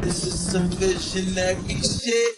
This is some visionary shit.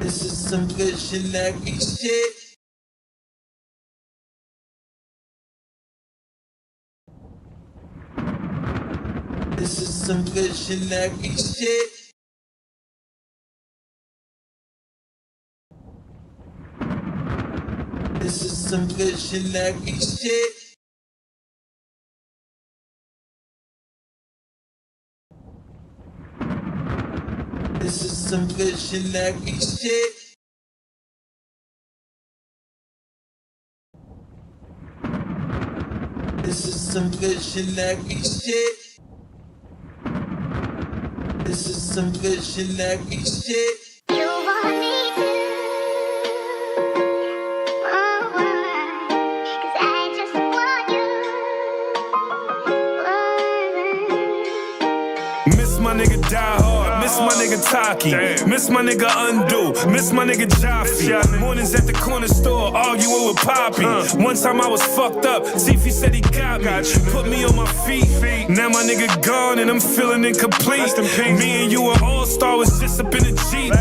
This is some visionary shit. This is some visionary shit. This is some visionary shit. This is some visionary shit. This is some visionary shit. This is some visionary shit. You want me to, oh, 'cause I just want you. Miss my nigga Die Hard, miss my nigga Taki, miss my nigga Undo, miss my nigga Jaffe. Mornings at the corner store, arguing with Poppy. One time I was fucked up, Zifi said he got me, put me on my feet. Now my nigga gone and I'm feeling incomplete. Me and you were all-star, was just up in the Jeep.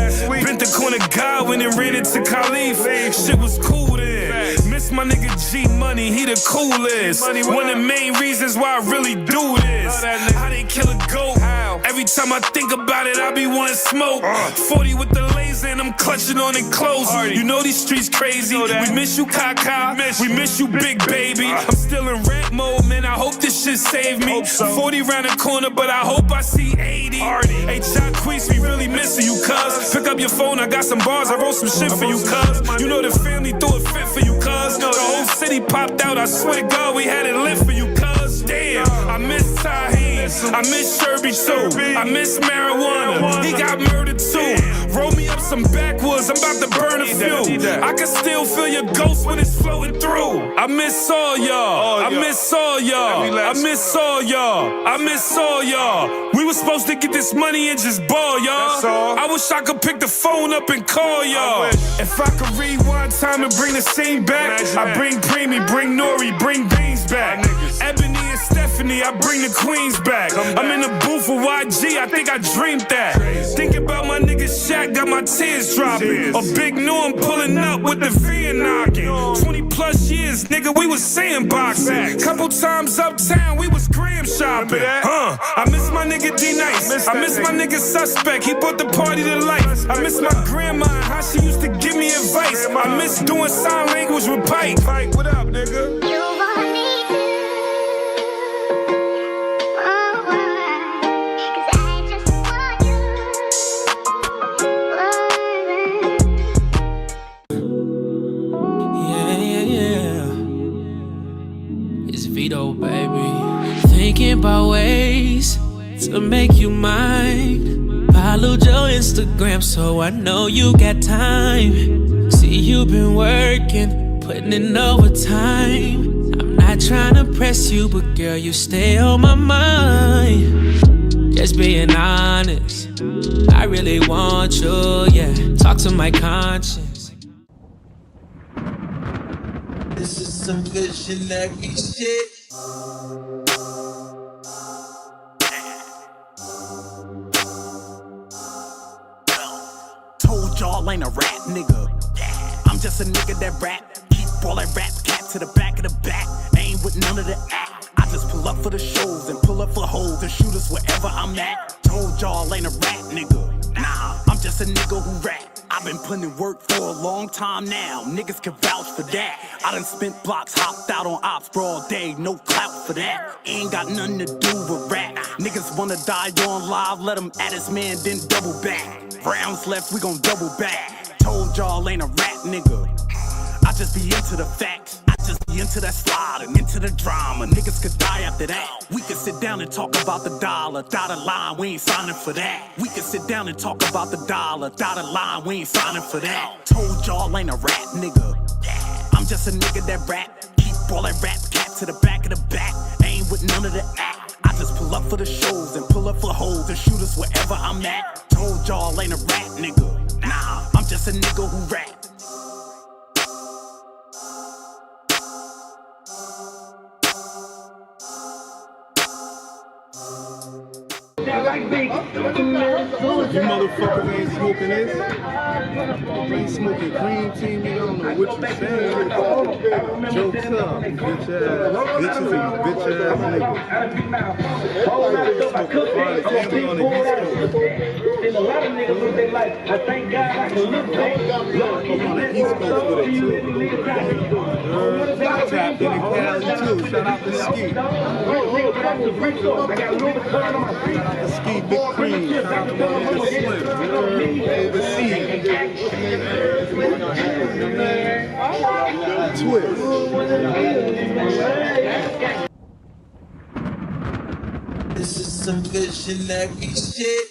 Bent the corner Godwin and ran into Khalif. Shit was cool then. Miss my nigga G Money, he the coolest. One of the main reasons why I really do this. How they kill a goat? Every time I think about it, I be wanting smoke. 40 with the laser and I'm clutching on it close. You know these streets crazy. We miss you, Kaka. We miss you, Big Baby. I'm still in rap mode, man. I hope this shit save me. 40 round the corner, but I hope I see 80. Hey, Jacquees, we really missing you, cuz. Pick up your phone, I got some bars. I wrote some shit for you, cuz. You know the family threw a fit for you, cuz. The whole city popped out. I swear to God, we had it lit for you, cuz. Damn, I miss Taheen. I miss Sherby too. I miss marijuana. He got murdered too. Roll me up some backwoods. I'm about to burn a few. I can still feel your ghost when it's floating through. I miss all y'all. I miss all y'all. I miss all y'all. I miss all y'all. We were supposed to get this money and just ball, y'all. I wish I could pick the phone up and call y'all. If I could rewind time and bring the scene back, I bring Preemy, bring Nori, bring Beans back. Ebony and Stephanie, I bring the queens back. I'm in the booth with YG, I think I dreamed that. Think about my nigga Shaq, got my tears dropping. Or Big Norm pulling up with the van knocking. 20 plus years, nigga, we was sandboxing. Couple times uptown, we was gram shopping. I miss my nigga D-Nice. I miss my nigga Suspect, he brought the party to life. I miss my grandma and how she used to give me advice. I miss doing sign language with Pike. What up, nigga? You want me to, oh, 'cause I just want you. Yeah. It's Vito, baby. Thinking about ways to make you mine. Followed your Instagram, so I know you got time. See, you've been working, putting in overtime. I'm not trying to press you, but girl, you stay on my mind. Just being honest, I really want you, yeah. Talk to my conscience. This is some visionary shit. Told y'all ain't a rap nigga. I'm just a nigga that rap. Keep all that rap cat to the back of the back. Ain't with none of the act. I just pull up for the shows and pull up for hoes and shoot us wherever I'm at. Told y'all ain't a rap nigga. Nah, I'm just a nigga who rap. I've been putting in work for a long time now. Niggas can vouch for that. I done spent blocks, hopped out on ops for all day. No clout for that. Ain't got nothing to do with rap. Niggas wanna die on live, let him at his man, then double back. Rounds left, we gon' double back. Told y'all ain't a rap nigga. I just be into the facts. I just be into that slide and into the drama. Niggas could die after that. We could sit down and talk about the dollar. Dotted line, we ain't signing for that. We could sit down and talk about the dollar. Dotted line, we ain't signing for that. Told y'all ain't a rap nigga. I'm just a nigga that rap. Keep all that rap cat to the back of the back. Ain't with none of the act. I just pull up for the shows and pull up for hoes and shoot us wherever I'm at. Told y'all ain't a rap nigga. Nah, I'm just a nigga who rap. You motherfuckers ain't smoking this. You ain't smoking cream tea, nigga. I don't know what you saying. Jokes up, bitch ass. Bitches and bitch ass niggas. Smoking fine. Can't be on the East Coast. And a lot of niggas look they like, I thank God I can look back. I'm on the East Coast with it too. Tapped in Cali too. Shout out to Ski. Shout out to Ski, Big Cream. Shout out to my nigga Slim. The C. Twist. This is some visionary shit.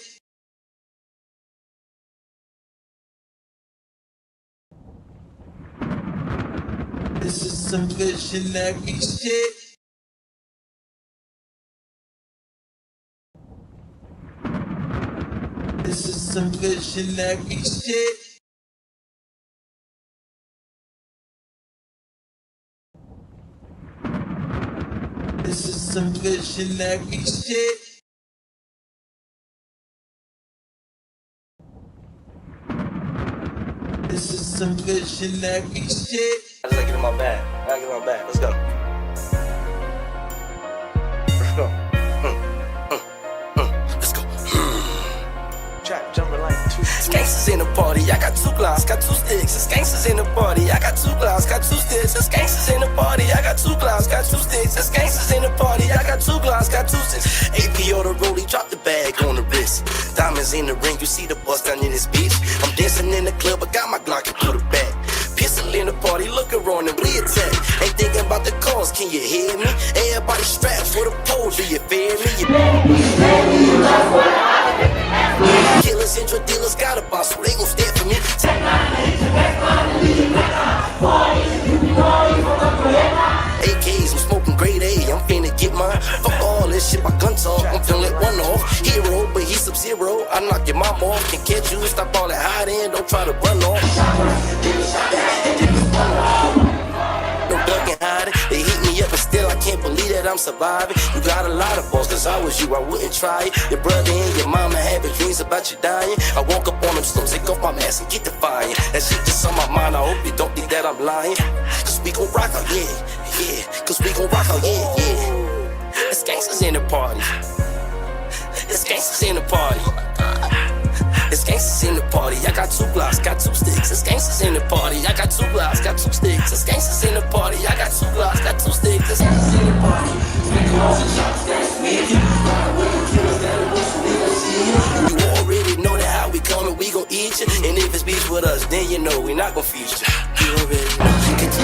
This is some visionary shit. This is some visionary shit. This is some visionary shit. This is some visionary shit. I just gotta get in my bag. I gotta get in my bag. Let's go. Let's go. Let's go. Trap jumping like two. Gangsters in the party. I got 2 glass, got 2 sticks. It's gangsters in the party. I got 2 glass, got 2 sticks. It's gangsters in the party. I got 2 glass, got 2 sticks. It's gangsters in the party. I got 2 glass, got 2 sticks. AP on the rollie, drop the bag on the wrist. Diamonds in the ring, you see the bust down in this bitch. I'm dancing in the club, I got my Glock and put it back. Pistol in the party, looking wrong and we attack. Ain't thinking about the cause, can you hear me? Everybody strapped for the pole, do you fear me? Killers and drug dealers got a boss, so they gon' stand for me. AKs, I'm smoking grade A, I'm finna get mine. Fuck all this shit, my gun talk, I'm finna let one off. Hero, but he's Sub-Zero, I knock your mom off. Can catch you, stop all that hiding, don't try to run off. No ducking hiding, they hit me up and still I can't believe that I'm surviving. You got a lot of balls, cause I was you, I wouldn't try it. Your brother and your mama having dreams about you dying. I woke up on them slow, take off my mask and get defiant. That shit just on my mind, I hope you don't think that I'm lying. Cause we gon' rock out, yeah, yeah. Cause we gon' rock out, yeah, yeah. It's gangsters in the party. It's gangsters in the party. It's gangsters in the party. I got 2 blocks, got 2 sticks. It's gangsters in the party. I got 2 blocks, got 2 sticks. It's gangsters in the party. I got 2 blocks, got 2 sticks. It's gangsters in the party. You already know that how we coming, we gon' eat you. And if it's beef with us, then you know we not gon' feed you. You already know. Get to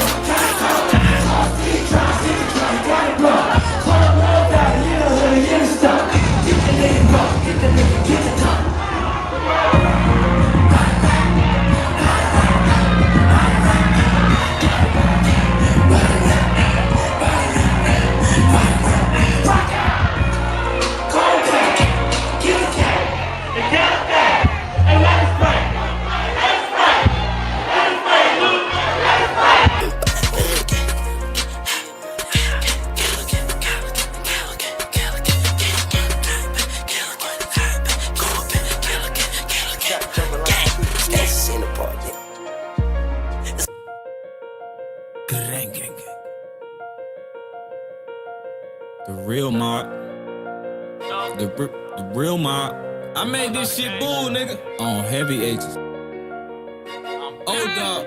The real mob. The real mob. I made this shit boo, nigga. On heavy H's. Oh, dog.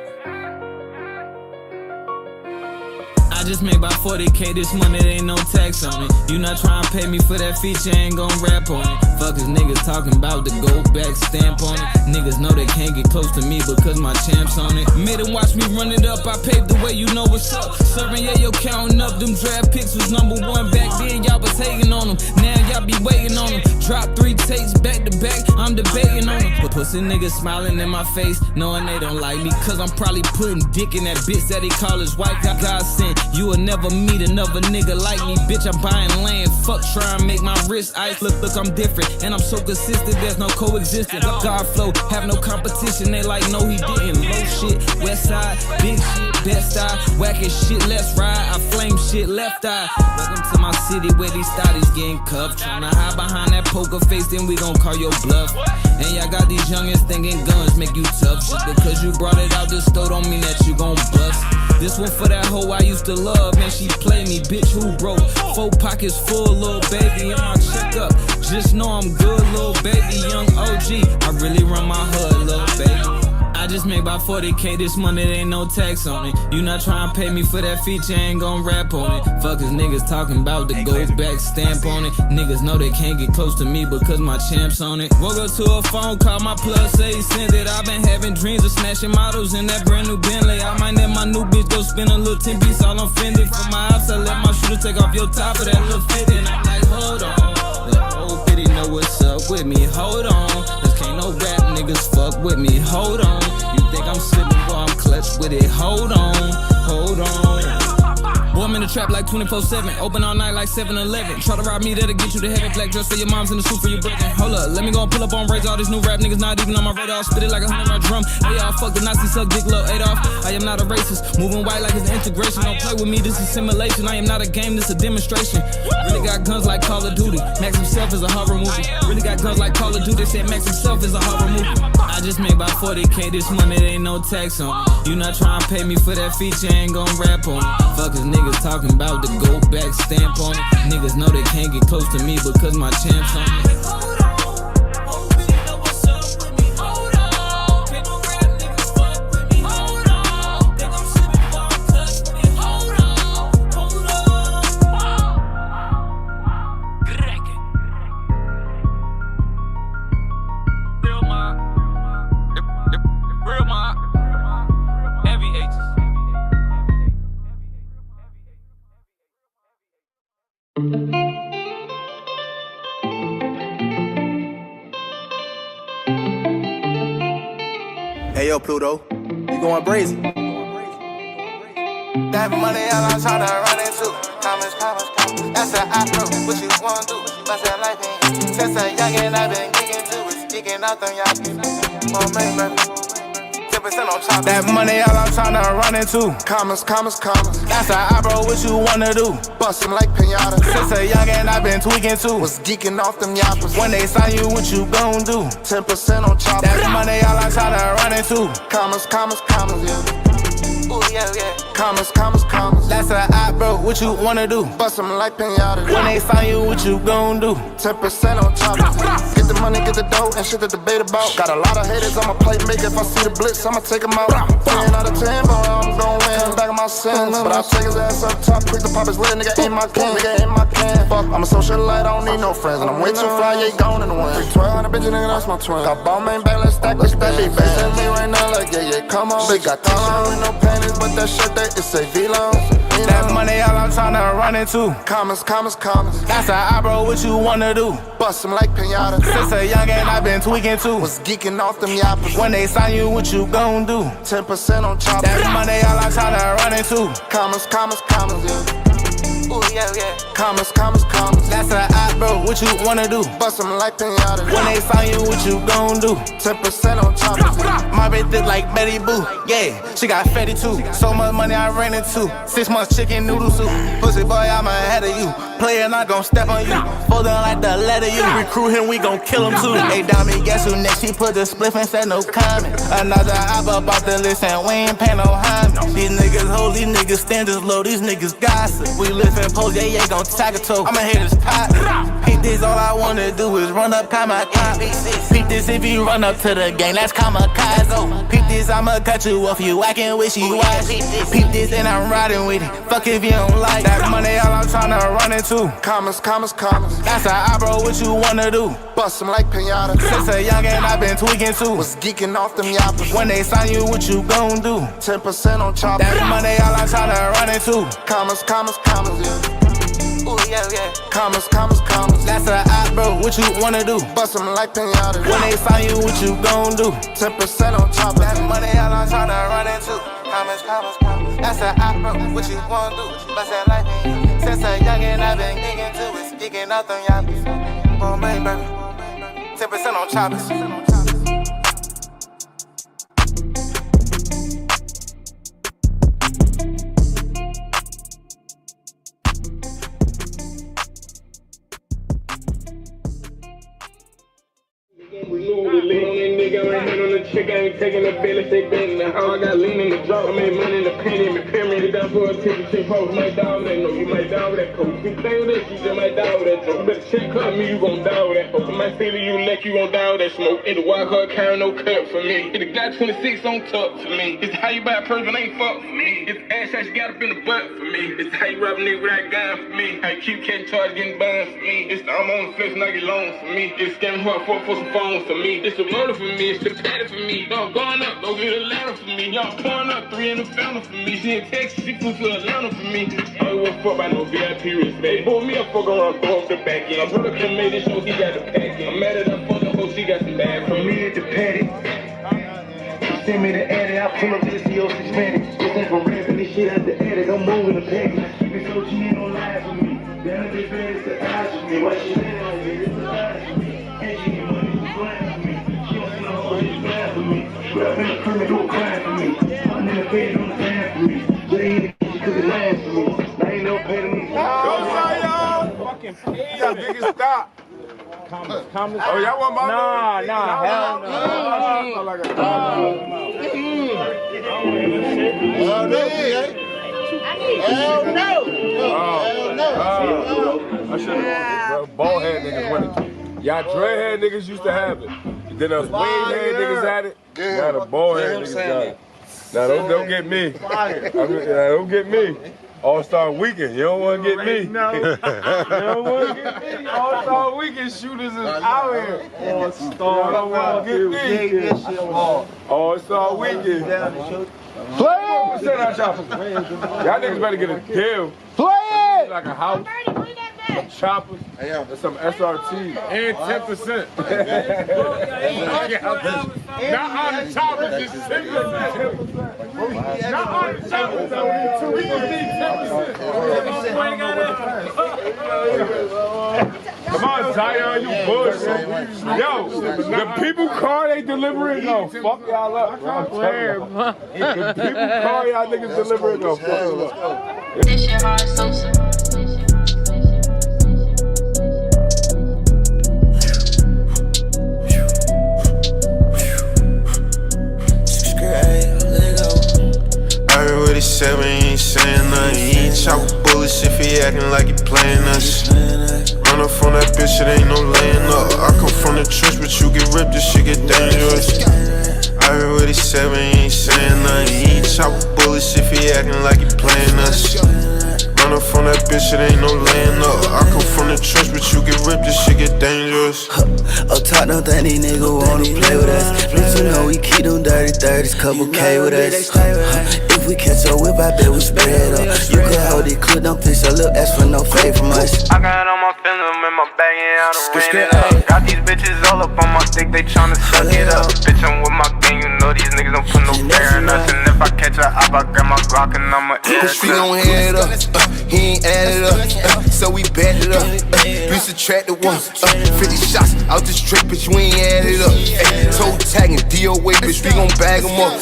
I just made about 40K this month, it ain't no tax on it. You not trying to pay me for that feature, ain't gon' rap on it. Fuckers niggas talking about the gold back stamp on it. Niggas know they can't get close to me because my champ's on it. Made them watch me run it up, I paved the way, you know what's up. Serving, yeah, yo, counting up, them draft picks was #1 back then, y'all was hating on them. Now y'all be waiting on them. Drop 3 tapes back to back, I'm debating on them. But pussy niggas smiling in my face, knowing they don't like me, cause I'm probably putting dick in that bitch that he call his wife. God sent, you will never meet another nigga like me, bitch. I'm buying land, fuck try and make my wrist ice. Look, I'm different, and I'm so consistent, there's no coexistence. God flow, have no competition, they like, no he didn't. Low shit, west side, big shit. best eye. Whacking shit, let's ride. I flame shit, left eye. Welcome to my city where these thotties getting cuffed. Tryna hide behind that poker face, then we gon' call your bluff. And y'all got these youngins thinking guns make you tough. Just because you brought it out this store don't mean that you gon' bust. This one for that hoe I used to love, man, she play me, bitch, who broke? 4 pockets full, little baby, in my checkup. Just know I'm good, little baby, young OG. I really run my hood, little baby. I just made about 40K this month, it ain't no tax on it. You not trying to pay me for that feature, ain't gon' rap on it. Fuckers niggas talking about the gold back stamp on it. Niggas know they can't get close to me because my champ's on it. Woke up to a phone call, my plug say he sent it. I've been having dreams of smashing models in that brand new Bentley. I might let my new bitch go spend a little 10 piece, all I'm fended. For my ops, I let my shooter take off your top of that little fit. And I'm like, hold on, the old bitty know what's up with me, hold on. Cause can't no rap niggas fuck with me, hold on. You think I'm slipping, while I'm clutch with it, hold on, hold on. Boy, I'm in the trap like 24/7, open all night like 7-Eleven. Try to rob me, that'll get you to heaven. Black dress for your moms and the suit for your brethren. Hold up, let me go and pull up on raise. All these new rap niggas not even on my radar. Spit it like a 100-round drum. They all fuck the Nazi, suck dick, low Adolf. I am not a racist, moving white like it's an integration. Don't play with me, this is simulation. I am not a game, this a demonstration. Really got guns like Call of Duty. Max himself is a horror movie. Really got guns like Call of Duty. They said Max himself is a horror movie. I just made about 40K this month, it ain't no tax on it. You not trying to pay me for that feature, ain't gon' rap on it. Fuckers niggas talking about the gold back stamp on it. Niggas know they can't get close to me because my champ's on it. Hey yo, Pluto, you going brazy? That money all I'm tryna run into. Commas. That's an opera, what you wanna do? Bust that life in. Since a youngin' I been kicking to it, kicking out them y'all. More man, baby. 10% on top. That money all I'm tryna run into. Commas. That's an opera, what you wanna do? Bust them like pinata. Since a youngin' I been tweaking too. Was geeking off them yappers. When they sign you, what you gon' do? 10% on top. That money all I'm tryna run into. Commas, yeah. Ooh, yeah. Commas. That's an op, bro. What you wanna do? Bust them like pinata. When they sign you, what you gon' do? 10% on top. Get the money, get the dough, and shit to debate about. Got a lot of haters on my plate, make if I see the blitz, I'ma take them out. 10 out of 10, boy, I'm gon' win. Back of my sins, but I'll take his ass up top. Quick to pop his lid, nigga, in my can. Fuck, I'm a socialite, I don't need no friends. And I'm way too fly, yeah, gone in the wind. 1200 bitch, nigga, that's my twin. Got ball main back, let's stack big bass. And me right now, like, yeah, come on. Big got t-shirt with no panties, but that shirt, that is a V-long. That money all I'm tryna run into. Commas. That's an eye, bro, what you wanna do? Bust them like pinata. Since a youngin' I been tweaking too. Was geeking off them yappers. When they sign you, what you gon' do? 10% on top. That money all I'm tryna run into. Commas, yeah. Ooh, yeah. Commas. That's an eye, bro, what you wanna do? Bust them like pinata. When they sign you, what you gon' do? 10% on top. My bitch thick like Betty Boo. Yeah, she got fatty too. So much money I ran into. 6 months chicken noodle soup. Pussy boy, I'm ahead of you. Player not gon' step on you. Fold down like the letter U. Recruit him, we gon' kill him too. Hey, Dami, guess who next? She put the spliff and said no comment. Another op up off the list and we ain't paying no homage. These niggas hold, these niggas standards low, these niggas gossip. We live in pose, yeah, gon' tag a toe. I'ma hit his pot. Peep this, all I wanna do is run up kamikaze. Peep this, if you run up to the gang, that's kamikaze. Peep this, I'ma cut you off, you whacking wishy-washy. Peep this, and I'm riding with it. Fuck if you don't like that money, all I'm tryna run into. Commas. That's an eye, bro, what you wanna do? Bust them like pinata. Since a youngin' I been tweaking too. Was geeking off them yappers. When they sign you, what you gon' do? 10% on top. That money, all I'm tryna run into. Commas, yeah. Ooh, yeah. Commas. That's an eye, bro, what you wanna do? Bust them like pinata. When they sign you, what you gon' do? 10% on top. That money, all I'm tryna run into. Commas. That's an eye, bro, what you wanna do? Bust that life in you. Since a youngin' I been geeking to it. Geeking out them yappers. Ball main, baby. 10% on choppers. stay bad in the house. I got lean in the drop. I made money in the penny. Me pyramid down for a ticket. Check post. Might die with that. No, you might die with that coach. You play with that, you just might die with that joke. You better check up me, you gon' die with that. I might say to you, like you gon' die with that smoke. In the wild card, carry no cut for me. It got 26 on top for me. It's how you buy a person ain't fuck for me. It's ass shots you got up in the butt for me. It's how you rob a nigga with that gun for me. How you keep catching charge getting burned for me. It's the I'm on the fence and I get loans for me. It's scamming hard for some phones for me. It's the murder for me. It's the patty for me. Y'all going up, go get a ladder for me. Y'all pouring up 3 in the fountain for me. She in Texas, she flew to Atlanta for me. I ain't want fuck by no VIP respect. Boy, me a fuck around, throw up the back end. My brother couldn't make this show, he got the pack in. I'm mad at her fucking hoe, she got some bad for me at the patty. Send me the edit, I pull up to the CO suspended. Just ain't from rapping this shit at the edit, I'm moving the package. This OG ain't no lie for me. Damn, this bad is the eyes for me. Why she let on me? It's the eyes for me. And she get money, she's blind for me. She don't see no hoe, she's blind for me. Strap in the permit, do a crime for me. I'm in the bed on the fan for me. Jay in the kitchen cooking lines for me. I ain't no pay to me. Go, y'all! Fucking pay. Yeah, biggest stop. Comments. Oh, y'all want my hell no. Hell no. I should have. Bald head niggas wanted. Y'all dreadhead niggas used to have it. Then us wave head niggas had it. Now the bald head niggas got it. Now don't get me. Don't get me. All-Star Weekend, you don't want to get me. No. You don't want to get me. All-Star Weekend shooters is out here. All-Star Weekend. All-Star Weekend. Play it! Y'all niggas better get a deal. Play it! Like a house, some choppers, and some SRT, and 10%. Not on the choppers, just 10%. Not on the choppers, though. We gonna need 10%. Come on, Zion, you bullshit. Yo, the people car they delivering, no, fuck y'all up. The people car y'all niggas delivering, no, fuck y'all up. This shit hard, Sosa. What he said, but he ain't saying nothing. He ain't chop bullets if he acting like he playing us. Run up on that bitch, it ain't no laying up. I come from the trench, but you get ripped, this shit get dangerous. I heard what he said, but he ain't saying nothing. He ain't chop bullets if he acting like he playing us. Run up on that bitch, it ain't no laying up. I come from the trench, but you get ripped, this shit get dangerous. Up top, don't think these niggas wanna play with us. Bitch, you know we keep them dirty 30s, couple K with us. If we catch a whip, I bet we spread it up. You can hold it, could don't fix a little ass for no fade from us. I got all my feelings in my bag and I done ran it up. Got these bitches all up on my dick, they tryna suck it up. Bitch, I'm with my gang, you know these niggas don't put no fear in us. And if I catch a op, I grab my Glock and I'ma air it. We gon' head it up, he ain't added up, so we bet it up. We subtracted one, 50 shots out this strip, bitch, we ain't added up. Toe tagging, DOA, bitch, we gon' bag him up.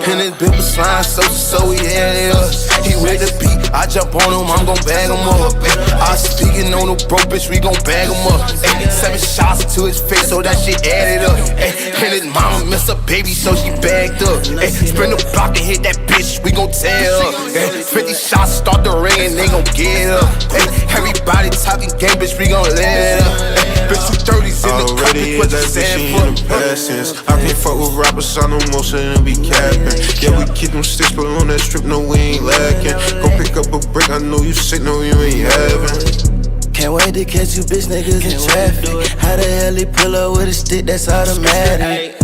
And this bitch was slime, so he had it up. He with the beat, I jump on him, I'm gon' bag him up. I speaking on the broke, bitch, we gon' bag him up. 7 shots to his face, so that shit added up. And his mama missed a baby, so she bagged up. Spin the block and hit that bitch, we gon' tear up. 50 shots start the ring and they gon' get up. Everybody talking game, bitch, we gon' let it up. Bitch, you 30s in the cup, bitch, what you saying for? I can't fuck with rappers, I know most of them be capping. Yeah, we keep them sticks, but on that strip, no, we ain't lacking. Go pick up a brick, I know you sick, no, you ain't having. Can't wait to catch you bitch niggas in traffic. How the hell he pull up with a stick that's automatic?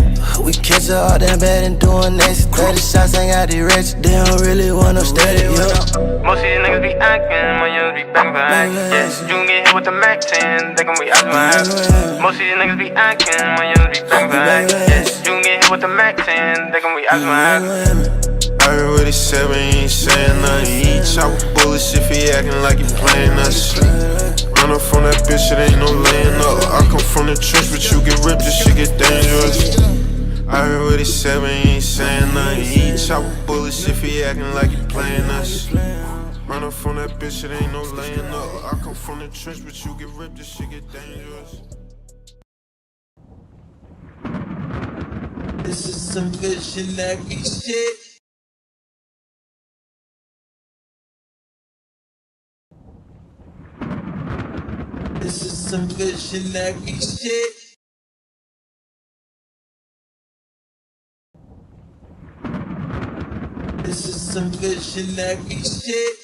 We catch her all that bad and doing next 30 shots, ain't got the rich. They don't really want no steady, yo. Most of these niggas be acting, my young be bang bang. Yeah, you can get hit with the Mac 10, they gon' be out my. Most of these niggas be acting, my young be bang bang. Yeah, you can get hit with the Mac 10, they gon' be out my. I heard what he said, but he ain't saying nothing. He ain't chop bullets if he acting like he playing us. Run up on that bitch, it ain't no laying up. I come from the trench, but you get ripped, this shit get dangerous. I heard what he said, but he ain't saying nothing. He ain't chop bullets if he acting like he playing us. Run up on that bitch, it ain't no laying up. I come from the trench, but you get ripped, this shit get dangerous. This is some good shenanigans shit. This is some good shenanigans shit. This is some good shenanigans shit.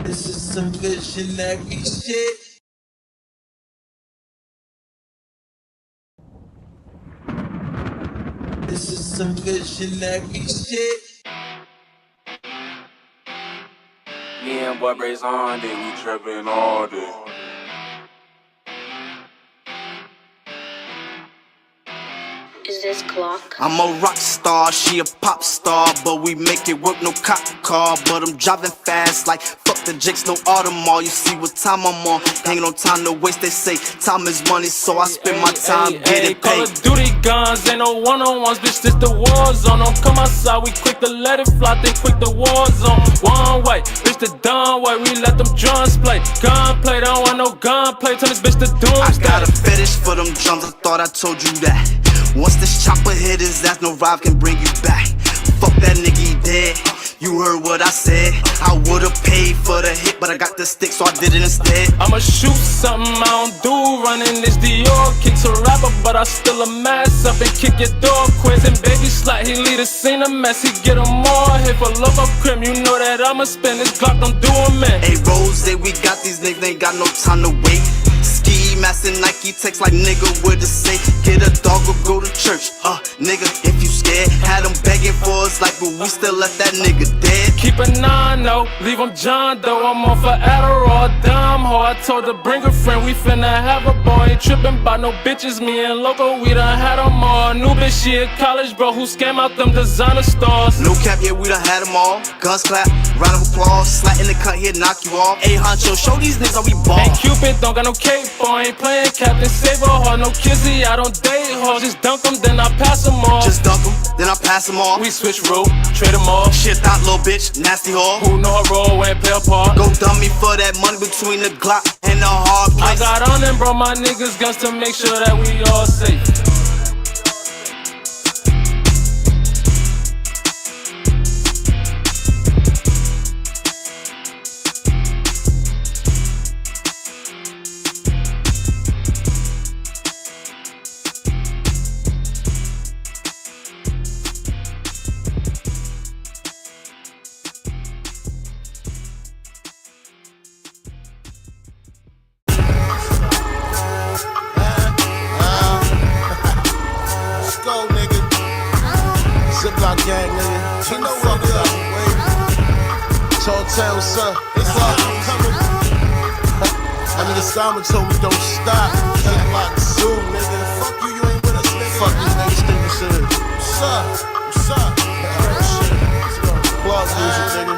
This is some good shenanigans shit. This is some good shenanigans shit. Me and boy braids on day, we trapping all day. Is this clock? I'm a rock star, she a pop star, but we make it work, no cop car. But I'm driving fast like fuck the jakes, no Audemars. You see what time I'm on, hanging on time to waste. They say time is money, so I spend my time getting paid. Call of Duty guns, ain't no one-on-ones, bitch, this the war zone. Don't come outside, we quick to let it fly, they quick the war zone. One way, bitch, the done way, we let them drums play. Gunplay, don't want no gunplay, turn this bitch to doomsday. I got a fetish for them drums, I thought I told you that. Once this chopper hit his ass, no rhyme can bring you back. Fuck that nigga, he dead. You heard what I said. I would've paid for the hit, but I got the stick, so I did it instead. I'ma shoot something I don't do, running this Dior. Kicks a rapper, but I still a mess up and kick your door quiz. And baby slide, he lead a scene a mess, he get him more. Hit for love of crib, you know that I'ma spend this Glock, don't do him, man. Hey, Rose, we got these niggas, ain't got no time to wait. Ski mask and Nike text like nigga with a say. Get a dog or go to church. Nigga, if you scared, had them begging for us like, but we still left that nigga dead. Keep a 9-0, leave him John though. I'm on for Adderall, dumb hoe. I told her bring a friend, we finna have a boy. Ain't trippin' by no bitches, me and Loco, we done had them all. New bitch, she a college bro who scam out them designer stores. No cap, yeah, we done had them all. Guns clap, round of applause, slat in the cut here, knock you off. Hey, honcho, show these niggas how we ball. Ain't Cupid, don't got no cape for, ain't playing Captain Saberhawk, no kizzy, I don't date hoes. Just dunk them, then I pass them off. Just dunk them, then I pass them off. We switch route, trade them off. Shit, that little bitch, nasty whore. Who know her role and play a part? Go dummy for that money between the Glock and the hard place. I got on and brought my niggas guns to make sure that we all safe. Gang, nigga. You know what it is. Tell what's up. It's up. I'm coming. I nigga Simon told me don't stop. Ziploc Zoo, nigga. Fuck you, you ain't with us, nigga. Fuck these niggas think this is. What's up? What's up? Plug music, nigga.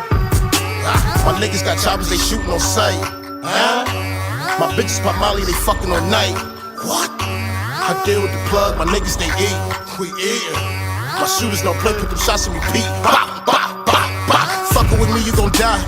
My niggas got choppers, they shooting on sight. My bitches pop Molly, they fucking all night. What? I deal with the plug, my niggas they eat. We eatin'. My shooters don't play, put them shots and repeat. Bop, bop, bop, bop. Fuckin' with me, you gon' die.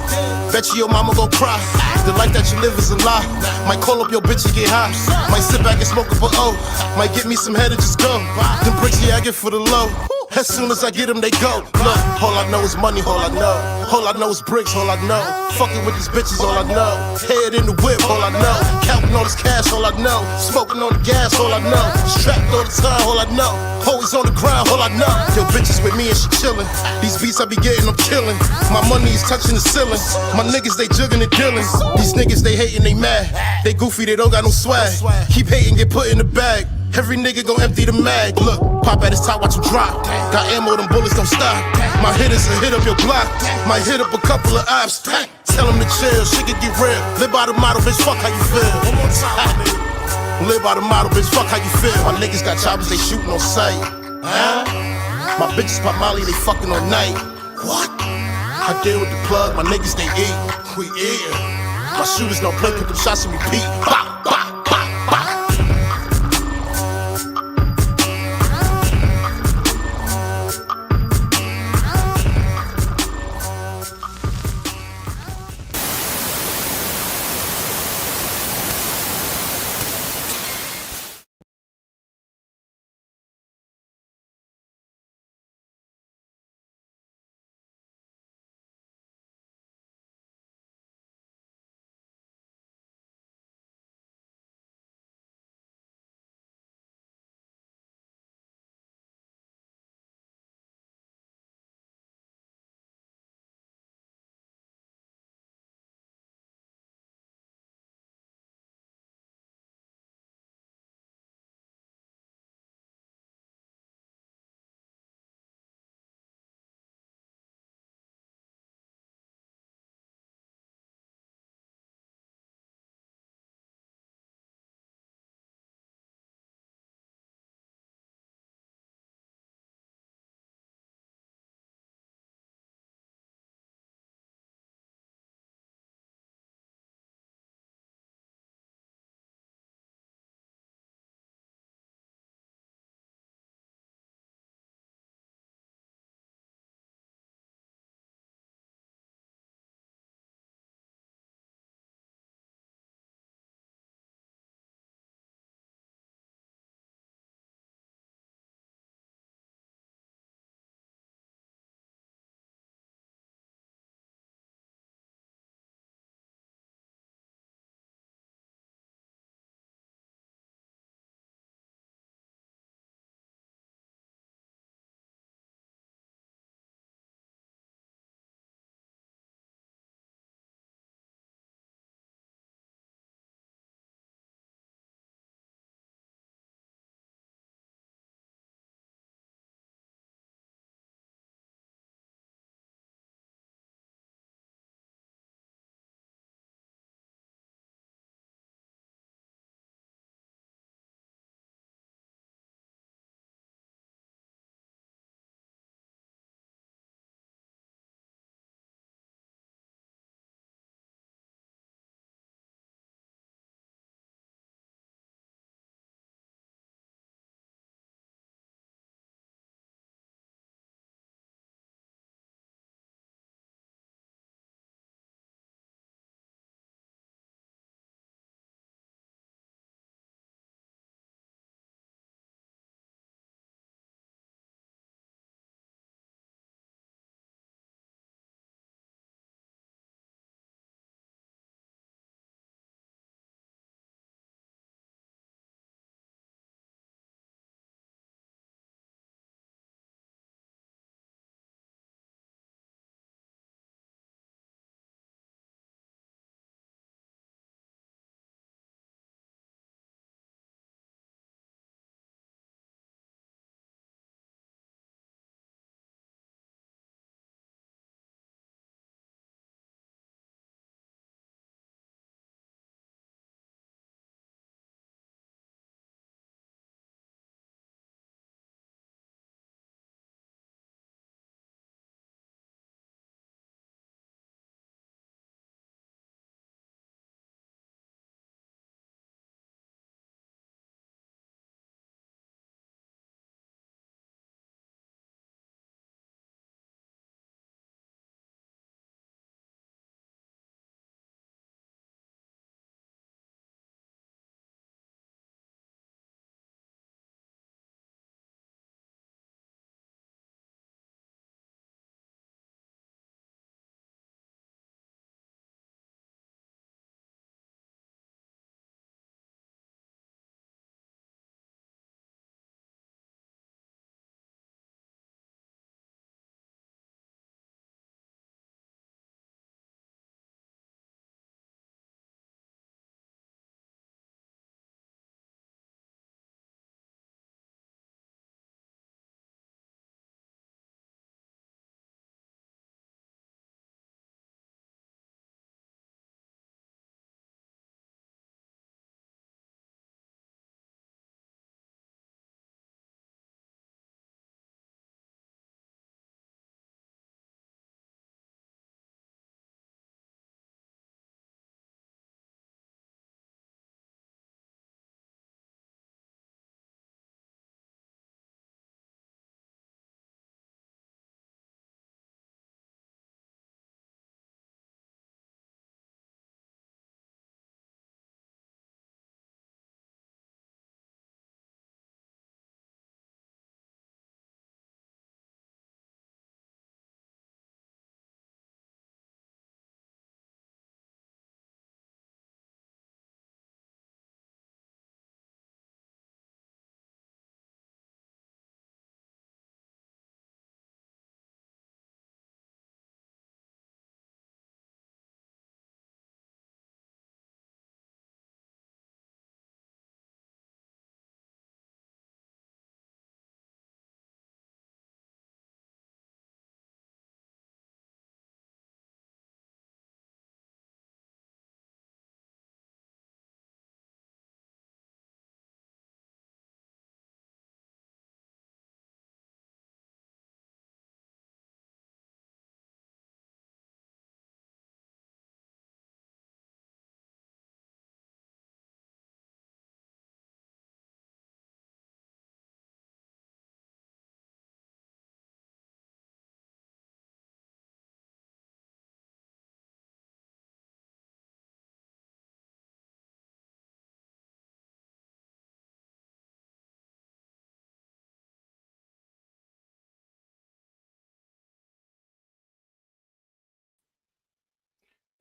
Bet you your mama gon' cry. The life that you live is a lie. Might call up your bitch and get high. Might sit back and smoke up a O. Might get me some head and just go. Them bricks, yeah, I get for the low. As soon as I get them, they go. Look, all I know is money, all I know. All I know is bricks, all I know. Fucking with these bitches, all I know. Head in the whip, all I know. Counting all this cash, all I know. Smoking on the gas, all I know. Strapped all the time, all I know. Always on the ground, all I know. Yo, bitches with me and she chillin'. These beats I be getting, I'm killin'. My money is touching the ceiling. My niggas, they juggin' and dealin'. These niggas, they hatin', they mad. They goofy, they don't got no swag. Keep hating, get put in the bag. Every nigga gon' empty the mag. Look, pop at his top, watch him drop. Got ammo, them bullets don't stop. My hitters will hit up your block. Might hit up a couple of ops. Tell him to chill, shit can get real. Live by the model, bitch, fuck how you feel. One more time, nigga. Live by the model, bitch, fuck how you feel. My niggas got choppers, they shooting on sight. My bitches pop Molly, they fucking all night. What? I deal with the plug, my niggas they eat. We eatin'. My shooters don't play, put them shots and repeat. Bop, bop, bop, bop.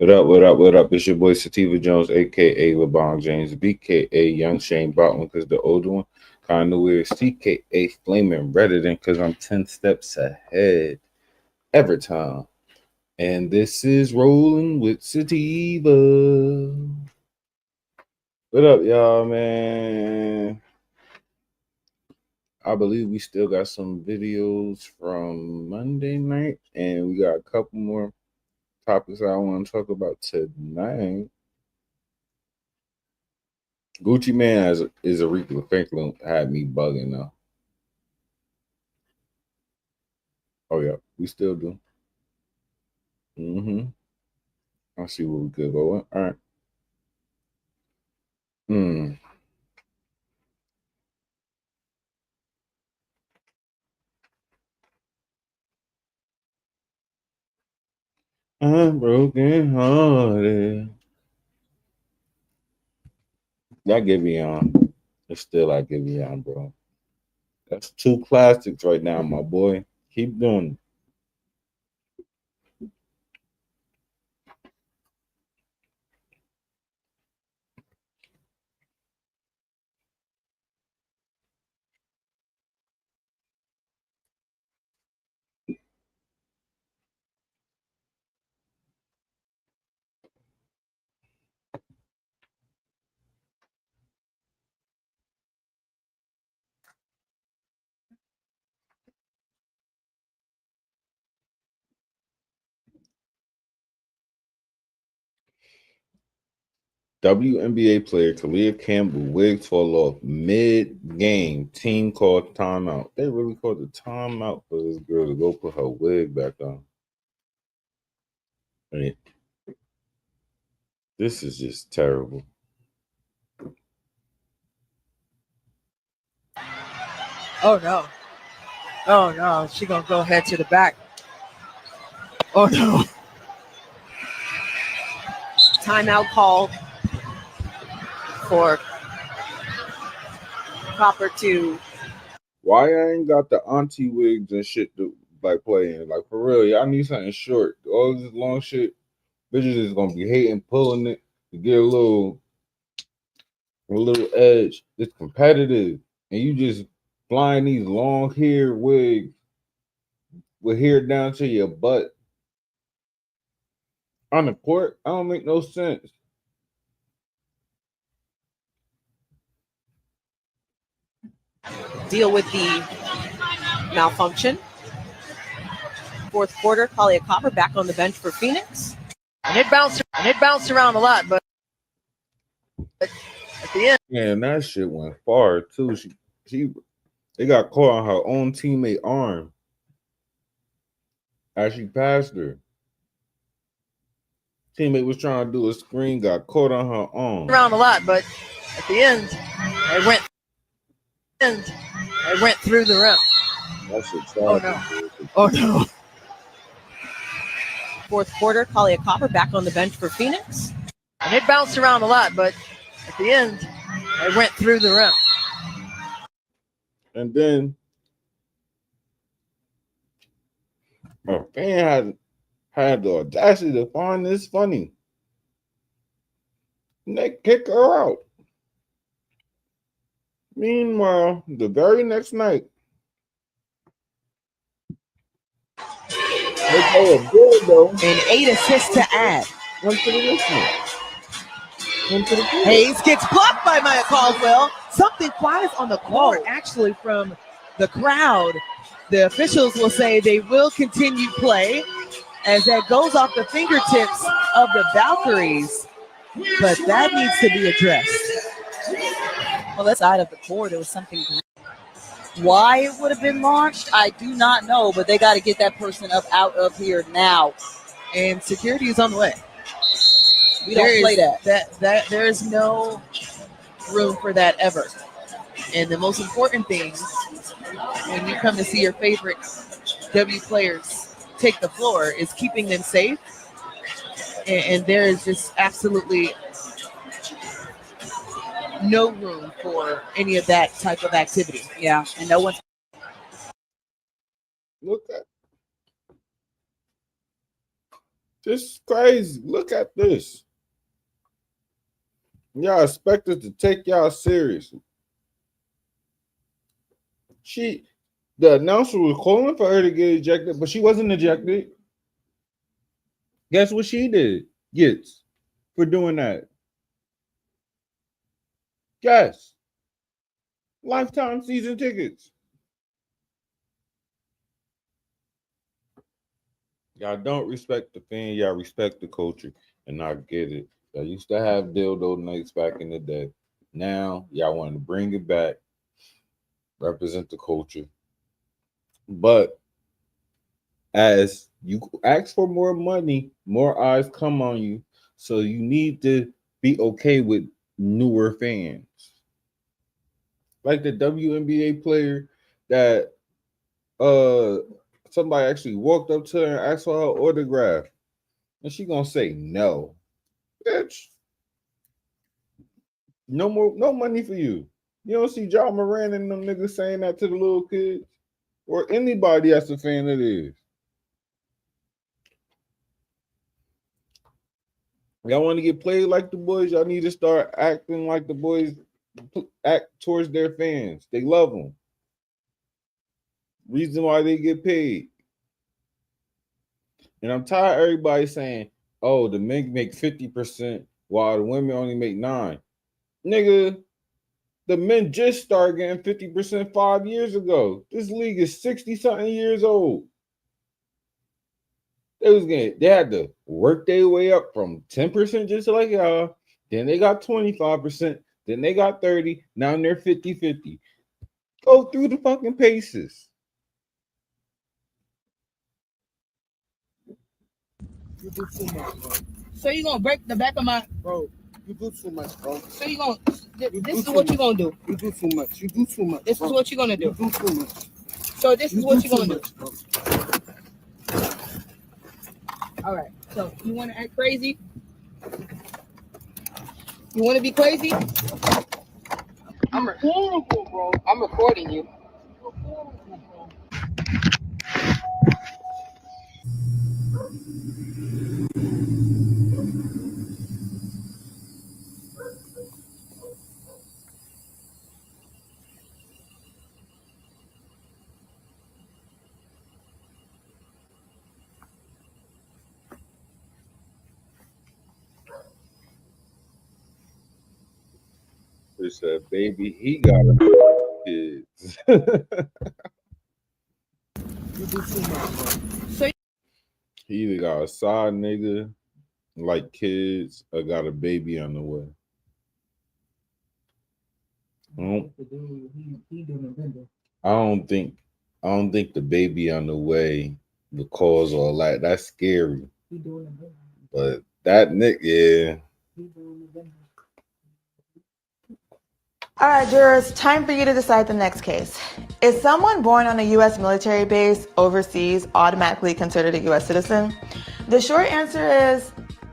What up, what up, what up? It's your boy Sativa Jones, aka LeBron James, BKA Young Shane Bottom, because the older one kind of weird, CKA Flaming Redder than because I'm 10 steps ahead every time. And this is Rolling with Sativa. What up, y'all, man? I believe we still got some videos from Monday night, and we got a couple more topics I want to talk about tonight. Gucci Man is Aretha Franklin had me bugging now. Oh yeah, we still do. I'll see what we could go with. All right. I'm broken hearted. That give me on. It's still I give you on, bro. That's two classics right now, my boy. Keep doing it. WNBA player Kalia Campbell wig fall off mid-game. Team called timeout. They really called the timeout for this girl to go put her wig back on. I mean, this is just terrible. Oh no. Oh no. She gonna go head to the back. Oh no. Timeout call for Copper to. Why I ain't got the auntie wigs and shit to like playing? Like for real, y'all need something short. All this long shit, bitches is gonna be hating, pulling it to get a little edge. It's competitive, and you just flying these long hair wigs with hair down to your butt on the court. I don't make no sense. Deal with the malfunction. Fourth quarter, Kalia Copper back on the bench for Phoenix. And it bounced around a lot, but at the end. Man, that shit went far too. They got caught on her own teammate arm as she passed her. Teammate was trying to do a screen, got caught on her arm. Around a lot, but at the end, it went through the rim. That shit Oh no. Oh no. Fourth quarter, Kalia Copper back on the bench for Phoenix. And it bounced around a lot, but at the end, it went through the rim. And then a fan had the audacity to find this funny. And they kick her out. Meanwhile, the very next night, they play a good though. And 8 assists to add. One to the listener. Hayes gets blocked by Maya Caldwell. Something quiet on the court, actually, from the crowd. The officials will say they will continue play as that goes off the fingertips of the Valkyries. But that needs to be addressed. Well, that side of the court, it was something. Why it would have been launched, I do not know, but they got to get that person up out of here now. And security is on the way. We don't play that. There is no room for that ever. And the most important thing when you come to see your favorite W players take the floor is keeping them safe. And there is just absolutely no room for any of that type of activity. Yeah, and no one's. Look at. This is crazy. Look at this. Y'all expect us to take y'all seriously. The announcer was calling for her to get ejected, but she wasn't ejected. Guess what she gets for doing that? Guess. Lifetime season tickets. Y'all don't respect the fan, y'all respect the culture, and I get it. Y'all used to have dildo nights back in the day. Now y'all want to bring it back, represent the culture. But as you ask for more money, more eyes come on you. So you need to be okay with newer fans. Like the WNBA player that somebody actually walked up to her and asked for her autograph. And she gonna say no. Bitch. No money for you. You don't see John Moran and them niggas saying that to the little kids? Or anybody that's a fan of this. Y'all want to get played like the boys? Y'all need to start acting like the boys act towards their fans. They love them. Reason why they get paid. And I'm tired of everybody saying, oh, the men make 50% while the women only make 9%. Nigga, the men just started getting 50% 5 years ago. This league is 60-something years old. They had to work their way up from 10% just like y'all. Then they got 25%. Then they got 30%. Now they're 50-50. Go through the fucking paces. You do too much, bro. So you gonna break the back of my bro? You do too much, bro. So you gonna this is what you gonna do. You do too much. You do too much. This is what you gonna do. You do too much. So this is what you gonna do. All right. So you want to act crazy? You want to be crazy? I'm horrible, bro. I'm recording you. They said, baby, he got kids. You do too much, bro. So He either got a side nigga, like kids, or got a baby on the way. I don't think the baby on the way would cause all that. That's scary. But that nigga, yeah. All right, jurors, time for you to decide the next case. Is someone born on a U.S. military base overseas automatically considered a U.S. citizen? The short answer is,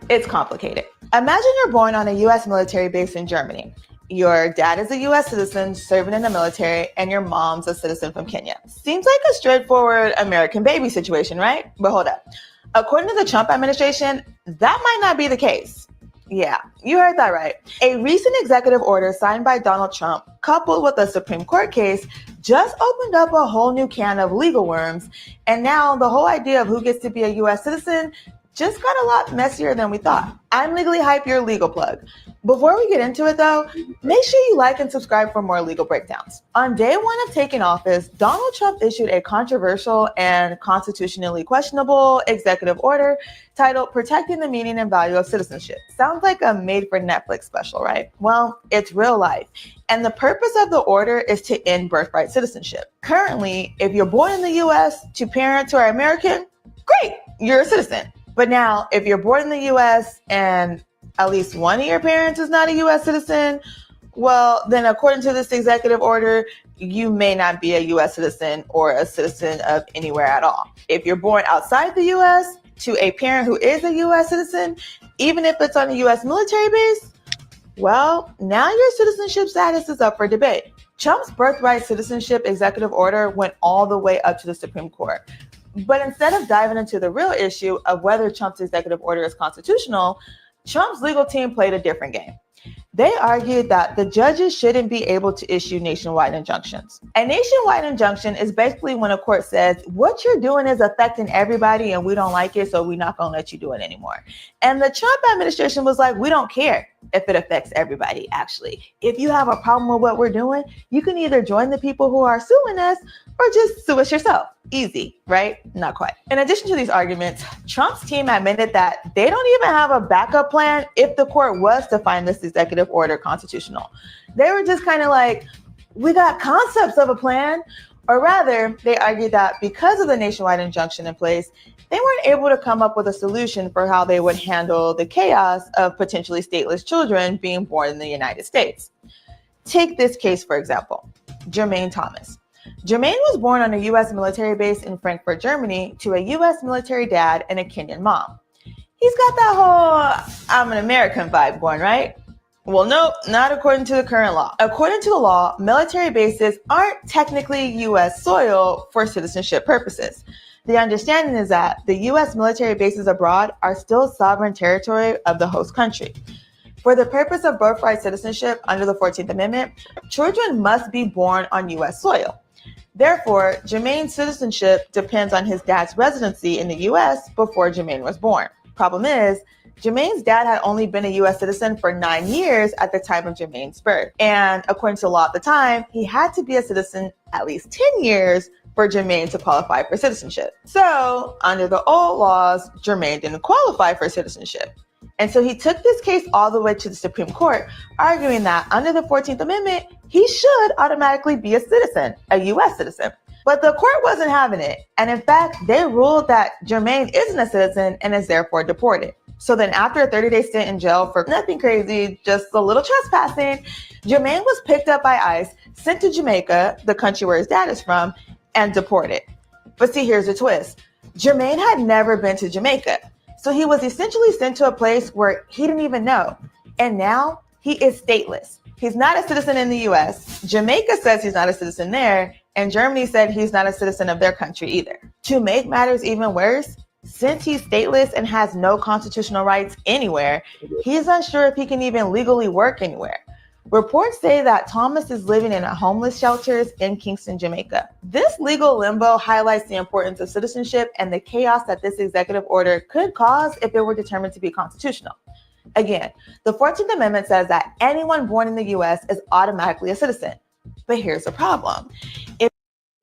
it's complicated. Imagine you're born on a U.S. military base in Germany. Your dad is a U.S. citizen serving in the military, and your mom's a citizen from Kenya. Seems like a straightforward American baby situation, right? But hold up. According to the Trump administration, that might not be the case. Yeah, you heard that right. A recent executive order signed by Donald Trump, coupled with a Supreme Court case, just opened up a whole new can of legal worms. And now the whole idea of who gets to be a U.S. citizen just got a lot messier than we thought. I'm Legally Hype, your legal plug. Before we get into it though, make sure you like and subscribe for more legal breakdowns. On day one of taking office, Donald Trump issued a controversial and constitutionally questionable executive order titled Protecting the Meaning and Value of Citizenship. Sounds like a made-for-Netflix special, right? Well, it's real life. And the purpose of the order is to end birthright citizenship. Currently, if you're born in the U.S. to parents who are American, great, you're a citizen. But now, if you're born in the U.S. and at least one of your parents is not a U.S. citizen, well, then according to this executive order, you may not be a U.S. citizen or a citizen of anywhere at all. If you're born outside the U.S. to a parent who is a U.S. citizen, even if it's on a U.S. military base, well, now your citizenship status is up for debate. Trump's birthright citizenship executive order went all the way up to the Supreme Court. But instead of diving into the real issue of whether Trump's executive order is constitutional, Trump's legal team played a different game. They argued that the judges shouldn't be able to issue nationwide injunctions. A nationwide injunction is basically when a court says, what you're doing is affecting everybody and we don't like it, so we're not going to let you do it anymore. And the Trump administration was like, we don't care if it affects everybody, actually. If you have a problem with what we're doing, you can either join the people who are suing us or just sue us yourself. Easy, right? Not quite. In addition to these arguments, Trump's team admitted that they don't even have a backup plan if the court was to find this executive order constitutional. They were just kind of like, we got concepts of a plan. Or rather, they argued that because of the nationwide injunction in place, they weren't able to come up with a solution for how they would handle the chaos of potentially stateless children being born in the United States. Take this case, for example, Jermaine Thomas. Jermaine was born on a U.S. military base in Frankfurt, Germany, to a U.S. military dad and a Kenyan mom. He's got that whole I'm an American vibe going, right? Well, nope, not according to the current law. According to the law, military bases aren't technically U.S. soil for citizenship purposes. The understanding is that the U.S. military bases abroad are still sovereign territory of the host country. For the purpose of birthright citizenship under the 14th Amendment, children must be born on U.S. soil. Therefore, Jermaine's citizenship depends on his dad's residency in the U.S. before Jermaine was born. Problem is, Jermaine's dad had only been a U.S. citizen for 9 years at the time of Jermaine's birth. And according to the law at the time, he had to be a citizen at least 10 years for Jermaine to qualify for citizenship. So, under the old laws, Jermaine didn't qualify for citizenship. And so he took this case all the way to the Supreme Court, arguing that under the 14th Amendment, he should automatically be a citizen, a U.S. citizen. But the court wasn't having it. And in fact, they ruled that Jermaine isn't a citizen and is therefore deported. So then after a 30-day stint in jail for nothing crazy, just a little trespassing, Jermaine was picked up by ICE, sent to Jamaica, the country where his dad is from, and deported. But see, here's the twist. Jermaine had never been to Jamaica. So he was essentially sent to a place where he didn't even know. And now he is stateless. He's not a citizen in the US. Jamaica says he's not a citizen there. And Germany said he's not a citizen of their country either. To make matters even worse, since he's stateless and has no constitutional rights anywhere, he's unsure if he can even legally work anywhere. Reports say that Thomas is living in homeless shelters in Kingston, Jamaica. This legal limbo highlights the importance of citizenship and the chaos that this executive order could cause if it were determined to be constitutional. Again, the 14th Amendment says that anyone born in the U.S. is automatically a citizen. But here's the problem. If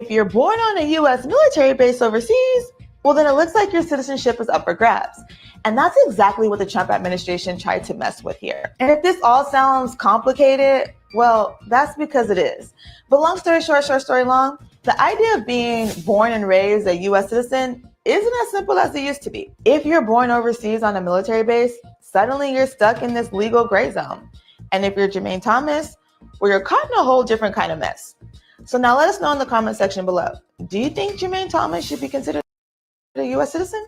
you're born on a U.S. military base overseas, well, then it looks like your citizenship is up for grabs. And that's exactly what the Trump administration tried to mess with here. And if this all sounds complicated, well, that's because it is. But long story short, short story long, the idea of being born and raised a U.S. citizen isn't as simple as it used to be. If you're born overseas on a military base, suddenly you're stuck in this legal gray zone. And if you're Jermaine Thomas, well, you're caught in a whole different kind of mess. So now let us know in the comment section below. Do you think Jermaine Thomas should be considered a U.S. citizen?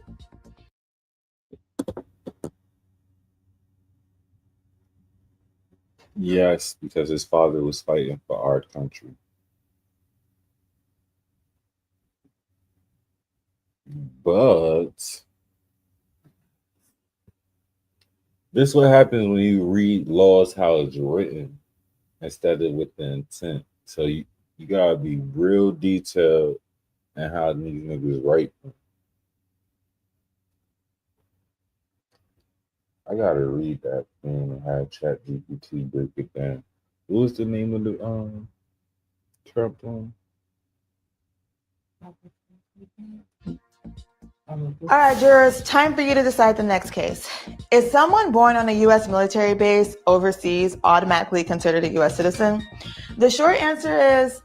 Yes, because his father was fighting for our country. But this is what happens when you read laws how it's written instead of with the intent. So you gotta be real detailed in how these niggas write them. I gotta read that thing and have ChatGPT break it down. What was the name of the Trump one? All right, jurors, time for you to decide the next case. Is someone born on a U.S. military base overseas automatically considered a U.S. citizen? The short answer is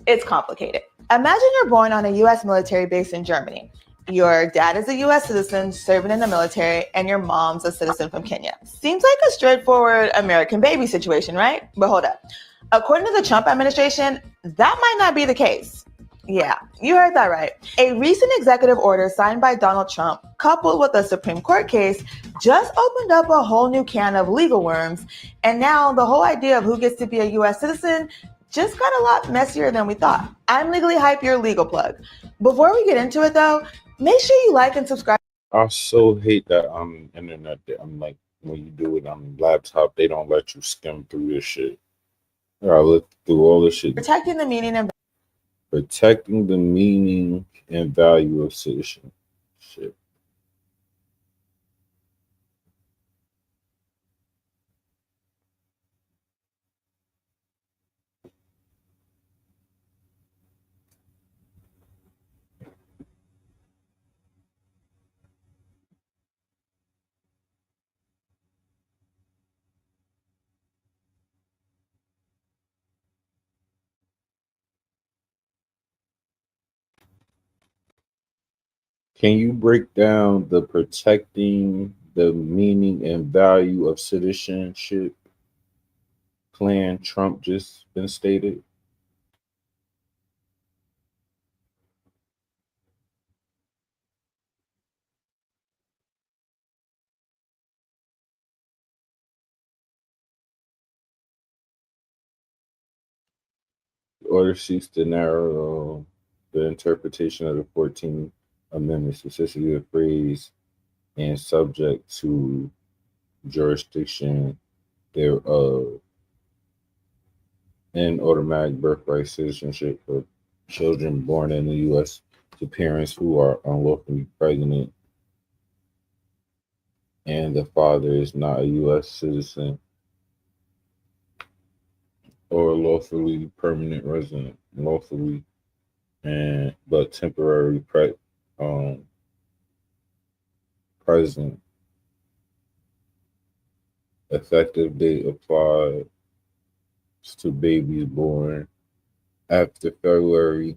it's complicated. Imagine you're born on a U.S. military base in Germany. Your dad is a U.S. citizen serving in the military, and your mom's a citizen from Kenya. Seems like a straightforward American baby situation, right? But hold up. According to the Trump administration, that might not be the case. Yeah, you heard that right. A recent executive order signed by Donald Trump, coupled with a Supreme Court case, just opened up a whole new can of legal worms. And now the whole idea of who gets to be a U.S. citizen just got a lot messier than we thought. I'm Legally Hype, your legal plug. Before we get into it though, Make sure you like and subscribe. I so hate that on internet. I'm like, when you do it on laptop, they don't let you skim through this shit. I gotta look through all this shit. Protecting the meaning and value of citizenship. Shit. Can you break down the protecting the meaning and value of citizenship plan Trump just been stated? The order seeks to narrow the interpretation of the 14th Amendment, specifically the phrase and subject to jurisdiction thereof, and automatic birthright citizenship for children born in the U.S. to parents who are unlawfully pregnant and the father is not a U.S. citizen or lawfully permanent resident, lawfully but temporary present. Effective date applied to babies born after February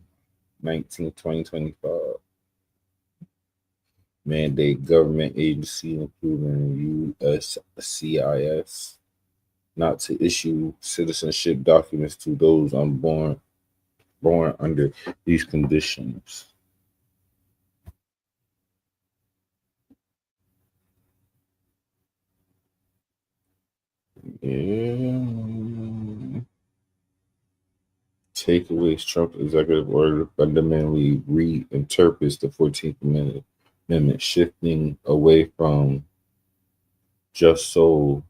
19, 2025. Mandate government agency, including USCIS, not to issue citizenship documents to those born under these conditions. Yeah. Takeaways: Trump's executive order fundamentally reinterprets the 14th Amendment, shifting away from just so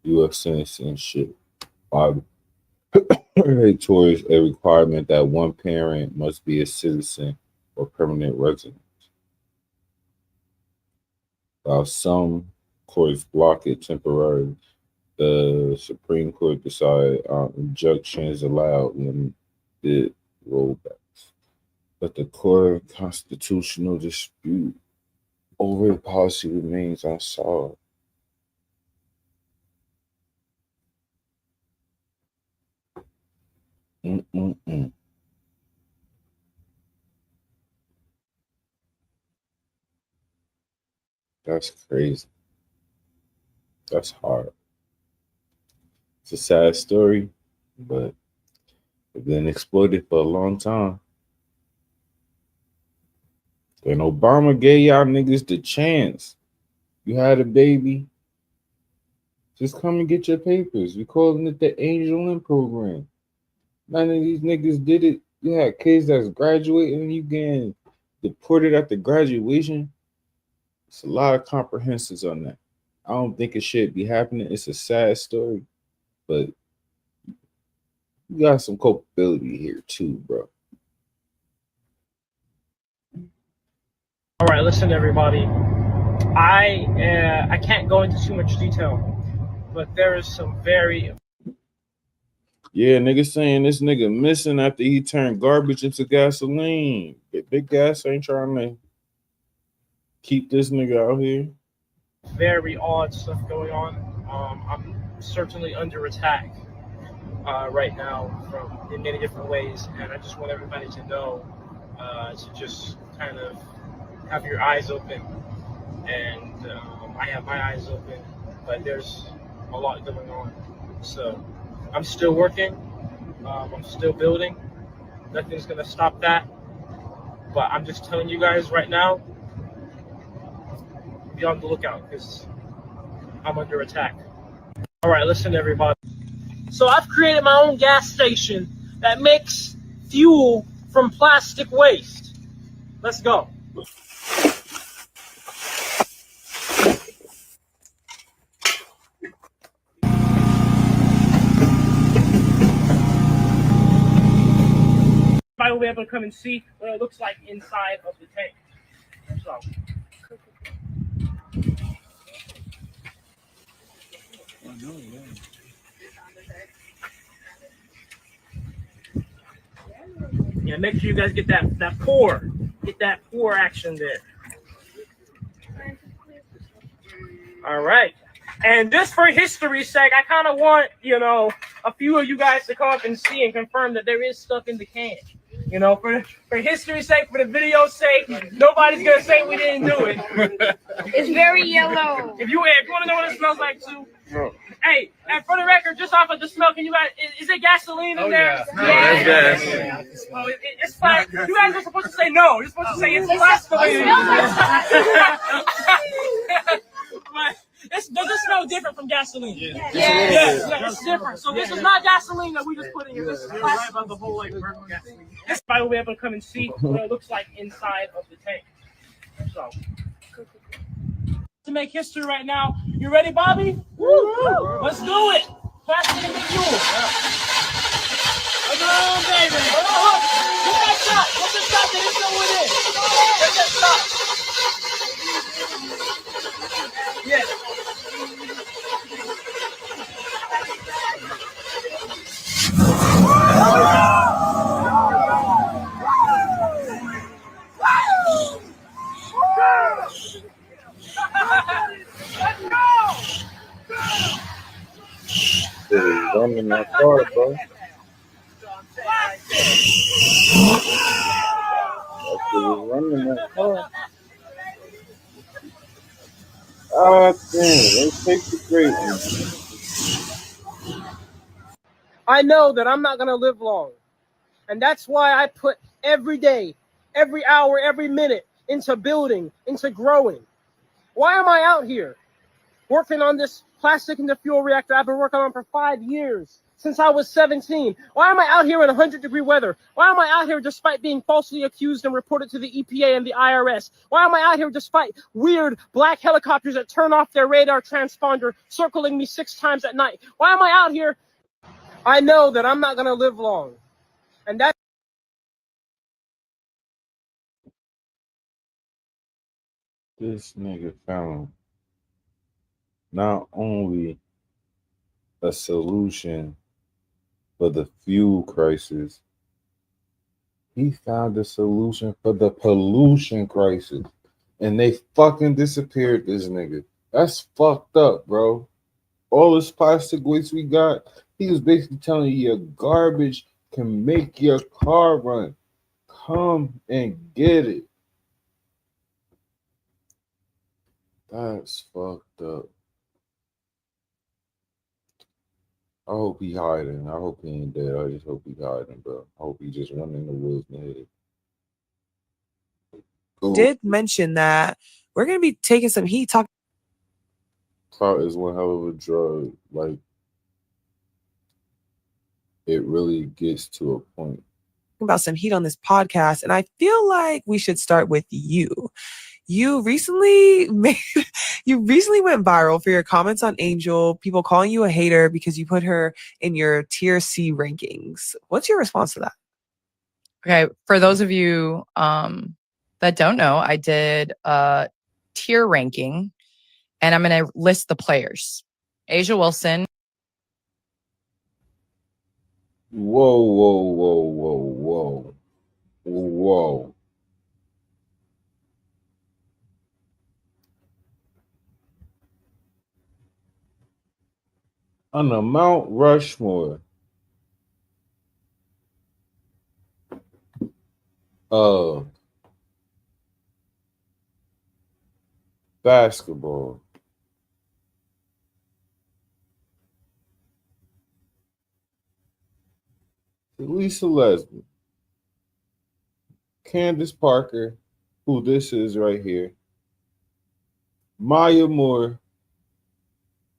U.S. citizenship towards a requirement that one parent must be a citizen or permanent resident. While some courts block it temporarily, the Supreme Court decided injunctions allowed limited rollbacks. But the core of constitutional dispute over the policy remains unsolved. That's crazy. That's hard. It's a sad story, but it's been exploited for a long time. And Obama gave y'all niggas the chance. You had a baby, just come and get your papers. We calling it the Angel In program. None of these niggas did it. You had kids that's graduating and you getting deported after graduation. It's a lot of comprehensions on that. I don't think it should be happening. It's a sad story, but you got some culpability here too, bro. All right, listen, everybody. I can't go into too much detail, but there is some very... Yeah, nigga saying this nigga missing after he turned garbage into gasoline. Big Gas ain't trying to keep this nigga out here. Very odd stuff going on. I'm certainly under attack right now in many different ways, and I just want everybody to know to just kind of have your eyes open. And I have my eyes open, but there's a lot going on. So I'm still working. I'm still building. Nothing's gonna stop that. But I'm just telling you guys right now, be on the lookout because I'm under attack. All right, listen, everybody. So I've created my own gas station that makes fuel from plastic waste. Let's go. I will be able to come and see what it looks like inside of the tank. So. Yeah, make sure you guys get that pour. Get that pour action there. All right. And just for history's sake, I kind of want, a few of you guys to come up and see and confirm that there is stuff in the can. For history's sake, for the video's sake, nobody's going to say we didn't do it. It's very yellow. If you want to know what it smells like, too. No. Hey, and for the record, just off of the smell, can you guys, is it gasoline in there? Yeah. No, that's gas. Oh, it's fine. You guys are supposed to say no. You're supposed to say it's gasoline. Does this smell different from gasoline? Yeah, it's different. So this is not gasoline that we just put in here. This is right about the whole gasoline. This guy will be able to come and see what it looks like inside of the tank. So to make history right now, you ready, Bobby? Woo! Let's do it. Faster than the fuel. Come on, baby. Look. Get that shot. Get the shot that it's going in. Get that shot. Yeah. Running that car, bro. Running that car. Ah, damn. Let's take the great one. I know that I'm not going to live long. And that's why I put every day, every hour, every minute into building, into growing. Why am I out here working on this plastic into fuel reactor I've been working on for 5 years, since I was 17? Why am I out here in 100-degree weather? Why am I out here despite being falsely accused and reported to the EPA and the IRS? Why am I out here despite weird black helicopters that turn off their radar transponder circling me 6 times at night? Why am I out here? I know that I'm not going to live long. And that's This nigga found not only a solution for the fuel crisis, he found a solution for the pollution crisis. And they fucking disappeared this nigga. That's fucked up, bro. All this plastic waste we got, he was basically telling you your garbage can make your car run. Come and get it. That's fucked up. I hope he hiding. I hope he ain't dead. I just hope he hiding, bro. I hope he just running the woods in the head. Cool. Did mention that we're gonna be taking some heat. Talking Clout is one hell of a drug. Like, it really gets to a point. About some heat on this podcast, and I feel like we should start with you. You recently went viral for your comments on Angel, people calling you a hater because you put her in your tier C rankings. What's your response to that? Okay, for those of you that don't know, I did a tier ranking, and I'm going to list the players. Asia Wilson. Whoa. On the Mount Rushmore of basketball, Lisa Leslie, Candace Parker, who this is right here, Maya Moore,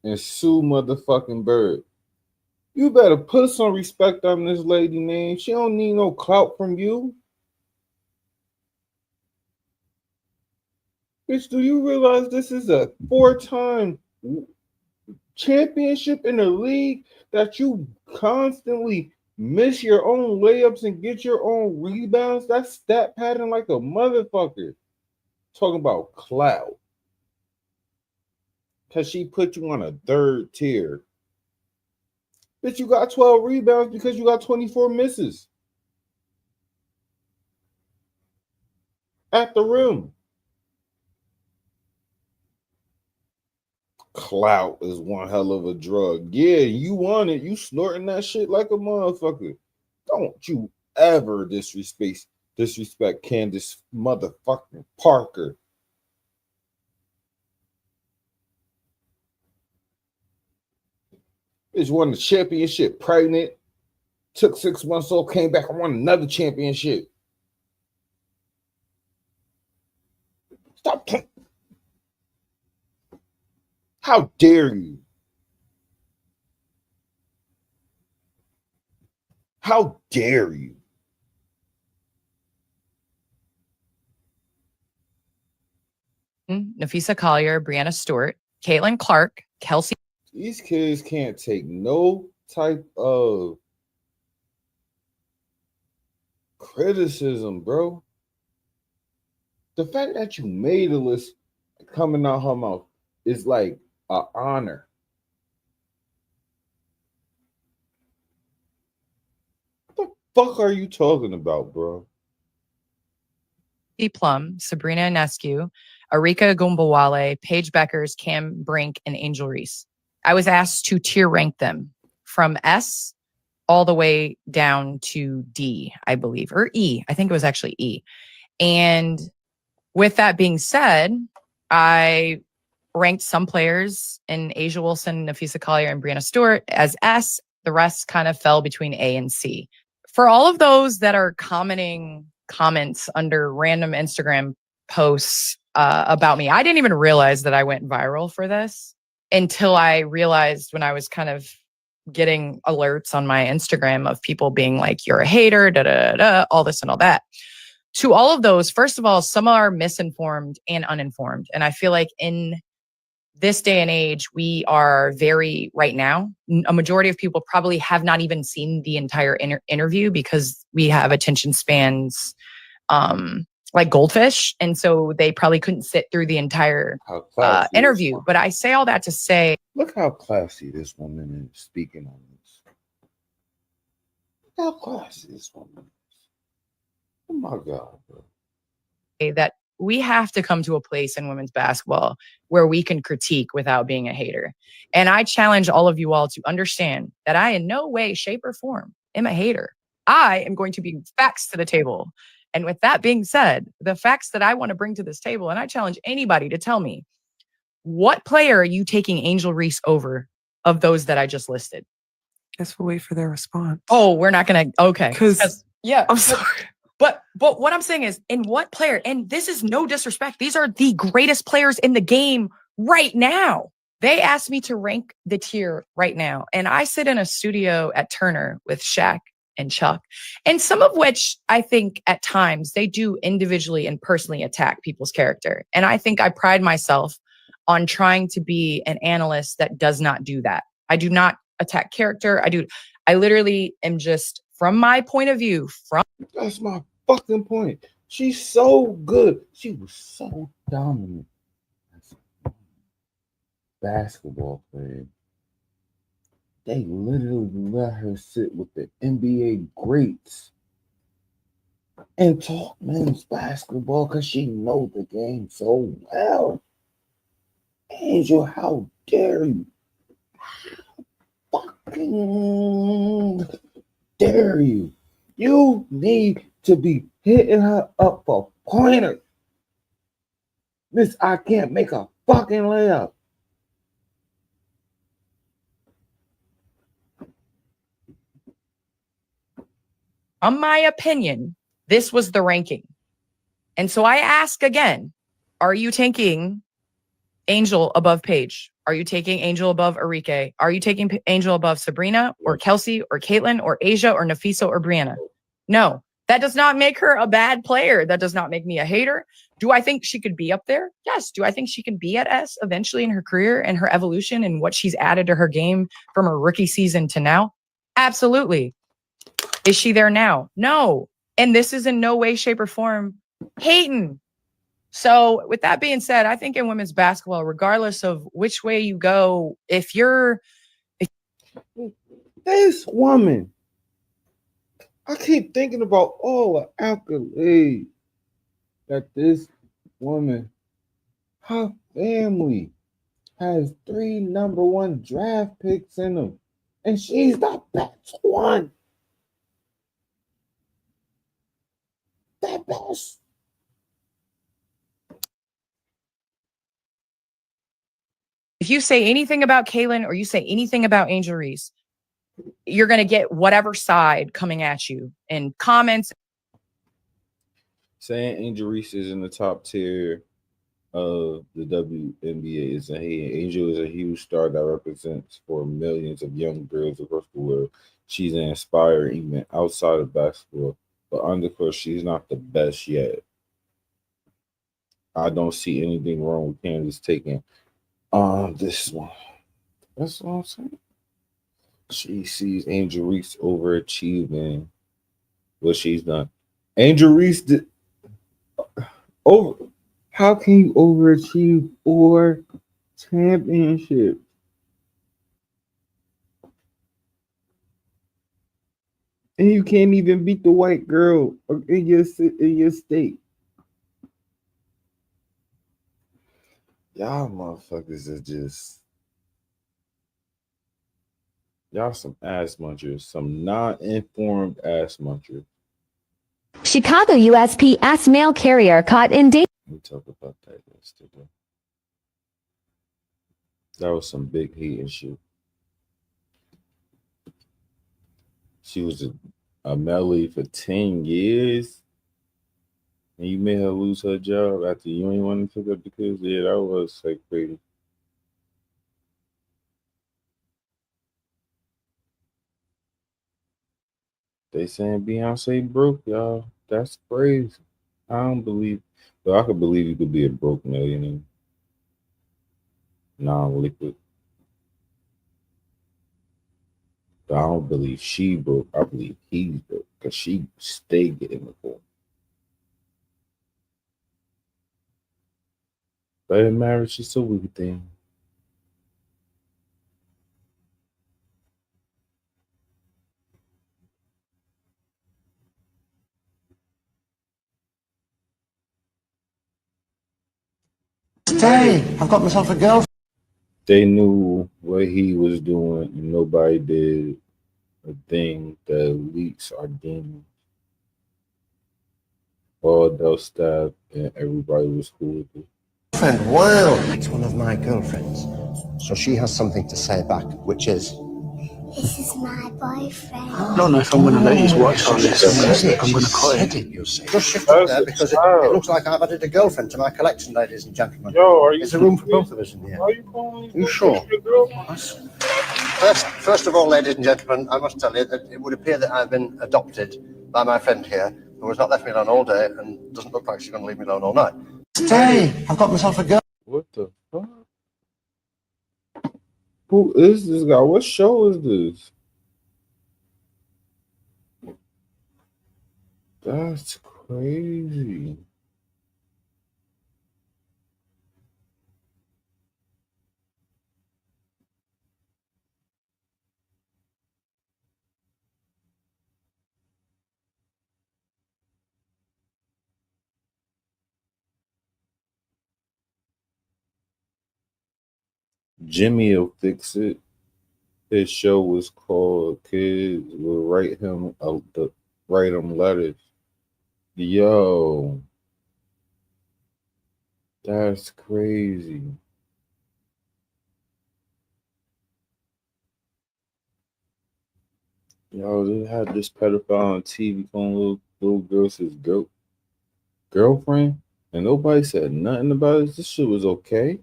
and Sue motherfucking Bird. You better put some respect on this lady name. She don't need no clout from you. Bitch, do you realize this is a 4-time championship in the league that you constantly miss your own layups and get your own rebounds? That's stat pattern like a motherfucker. Talking about clout. Because she put you on a 3rd tier. Bitch, you got 12 rebounds because you got 24 misses. At the rim. Clout is one hell of a drug. Yeah, you want it. You snorting that shit like a motherfucker. Don't you ever disrespect Candace motherfucking Parker. Bitch won the championship pregnant. Took 6 months off, came back and won another championship. Stop. How dare you? How dare you? Nafisa Collier, Brianna Stewart, Caitlin Clark, Kelsey. These kids can't take no type of criticism, bro. The fact that you made a list coming out her mouth is like an honor. What the fuck are you talking about, bro? Plum, Sabrina Ionescu, Arika Gumbawale, Paige Beckers, Cam Brink, and Angel Reese. I was asked to tier rank them from S all the way down to D, I believe, or E. I think it was actually E. And with that being said, I ranked some players in Asia Wilson, Nafisa Collier, and Brianna Stewart as S. The rest kind of fell between A and C. For all of those that are commenting comments under random Instagram posts about me, I didn't even realize that I went viral for this until I realized when I was kind of getting alerts on my Instagram of people being like, you're a hater, da, da, da, da, all this and all that. To all of those, first of all, some are misinformed and uninformed. And I feel like in this day and age, we are very, right now, a majority of people probably have not even seen the entire interview because we have attention spans like goldfish. And so they probably couldn't sit through the entire interview. But I say all that to say, look how classy this woman is speaking on this. Look how classy this woman is. Oh my God, bro. That we have to come to a place in women's basketball where we can critique without being a hater. And I challenge all of you all to understand that I in no way, shape, or form am a hater. I am going to bring facts to the table. And with that being said, the facts that I want to bring to this table, and I challenge anybody to tell me, what player are you taking Angel Reese over of those that I just listed? Guess we'll wait for their response. Oh, we're not going to. Okay. Because yeah, I'm sorry. But what I'm saying is, in what player, and this is no disrespect, these are the greatest players in the game right now. They asked me to rank the tier right now. And I sit in a studio at Turner with Shaq and Chuck, and some of which I think at times they do individually and personally attack people's character. And I think I pride myself on trying to be an analyst that does not do that. I do not attack character. I literally am just, from my point of view, that's my fucking point. She's so good. She was so dominant as a basketball player. They literally let her sit with the NBA greats and talk men's basketball because she knows the game so well. Angel, how dare you? How fucking dare you? You need to be hitting her up for pointers. Miss, I can't make a fucking layup. in my opinion, this was the ranking. And so I ask again, are you taking Angel above Paige? Are you taking Angel above Arike? Are you taking Angel above Sabrina or Kelsey or Caitlin or Asia or Nafisa or Brianna? No, That does not make her a bad player. That does not make me a hater. Do I think she could be up there? Yes. Do I think she can be at S eventually in her career and her evolution and what she's added to her game from her rookie season to now? Absolutely. Is she there now? No. And this is in no way, shape, or form hating. So with that being said, I think in women's basketball, regardless of which way you go, if you're this woman, I keep thinking about all the accolades that this woman, her family has 3 number 1 draft picks in them, and she's the best one. The best. if you say anything about Kaylin or you say anything about Angel Reese, you're going to get whatever side coming at you in comments. Saying Angel Reese is in the top tier of the WNBA is a hate. Angel is a huge star that represents for millions of young girls across the world. She's an inspirer even outside of basketball, but on the court, she's not the best yet. I don't see anything wrong with Candace taking this one. That's what I'm saying. She sees Angel Reese overachieving what she's done. Angel Reese did over. How can you overachieve 4 championships? And you can't even beat the white girl in your state. Y'all motherfuckers are just, y'all some ass munchers, some non-informed ass munchers. Chicago USPS mail carrier caught in danger. Let me talk about that yesterday. That was some big heat and shit. She was a Melly for 10 years. And you made her lose her job after you ain't want to pick up the kids. Yeah, that was like crazy. They saying Beyonce broke, y'all. That's crazy. I don't believe, but I could believe you could be a broke millionaire. Non-liquid. But I don't believe she broke. I believe he's broke because she stayed getting the ball. But in marriage, it's a weird thing. Hey, I've got myself a girlfriend. They knew what he was doing, and nobody did a thing. The elites are demons. All those staff and everybody was cool with it. Wow, it's one of my girlfriends. So she has something to say back, which is, This is my boyfriend. I don't know if I'm going to let his watch on this. I'm going to cut it. Just shift it there because it looks like I've added a girlfriend to my collection, ladies and gentlemen. Yo, are you? There's a room for both of us in here. Are you calling? You sure? First of all, ladies and gentlemen, I must tell you that it would appear that I've been adopted by my friend here, who has not left me alone all day and doesn't look like she's going to leave me alone all night. Hey, I've got myself a girl. What the fuck? Who is this guy? What show is this? That's crazy. Jimmy will fix it. His show was called Kids Will Write Him letters. Yo, that's crazy. Yo, they had this pedophile on TV calling little girls his girlfriend, and nobody said nothing about it. This shit was okay.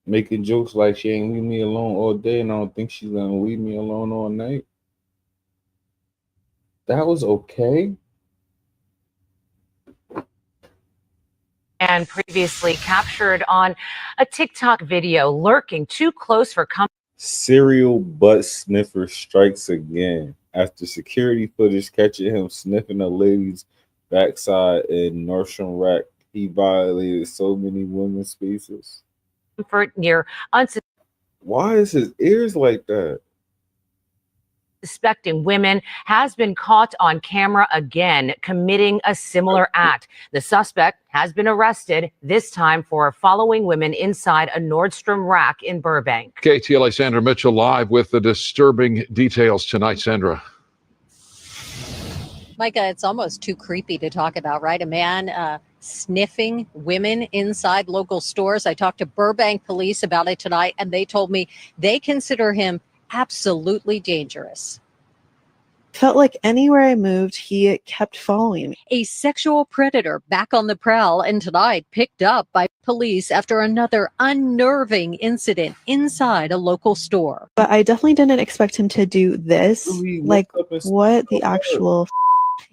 Making jokes like she ain't leave me alone all day, and I don't think she's gonna leave me alone all night. That was okay. And previously captured on a TikTok video lurking too close for comfort. Serial butt sniffer strikes again after security footage catching him sniffing a lady's backside in Nordstrom Rack. He violated so many women's spaces. Near Why is his ears like that? Unsuspecting women has been caught on camera again committing a similar act. The suspect has been arrested, this time for following women inside a Nordstrom Rack in Burbank. KTLA Sandra Mitchell live with the disturbing details tonight. Sandra. Micah, it's almost too creepy to talk about, right? A man sniffing women inside local stores. I talked to Burbank police about it tonight, and they told me they consider him absolutely dangerous. Felt like anywhere I moved, he kept following me. A sexual predator back on the prowl, and tonight picked up by police after another unnerving incident inside a local store. But I definitely didn't expect him to do this. Like, what the actual...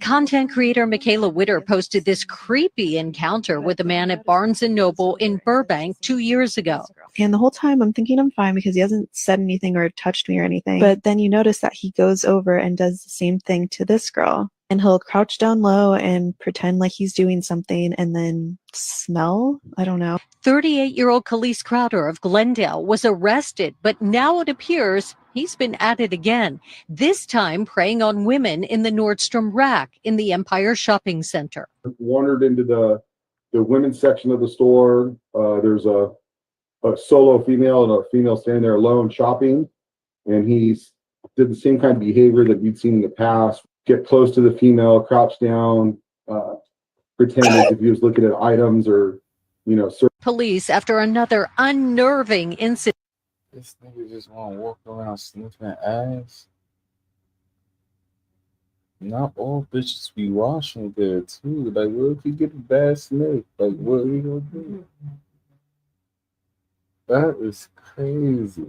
Content creator Michaela Witter posted this creepy encounter with a man at Barnes & Noble in Burbank 2 years ago. And the whole time I'm thinking I'm fine because he hasn't said anything or touched me or anything. But then you notice that he goes over and does the same thing to this girl. And he'll crouch down low and pretend like he's doing something and then smell? I don't know. 38-year-old Khalees Crowder of Glendale was arrested, but now it appears he's been at it again, this time preying on women in the Nordstrom Rack in the Empire Shopping Center. Wandered into the women's section of the store. There's a solo female and a female standing there alone shopping, and he's did the same kind of behavior that you'd seen in the past. Get close to the female, crouch down, pretend as if he was looking at items or, Police after another unnerving incident. This nigga just want to walk around sniffing ass. Not all bitches be washing there too. Like, what if you get a bad sniff? Like, what are you gonna do? That is crazy.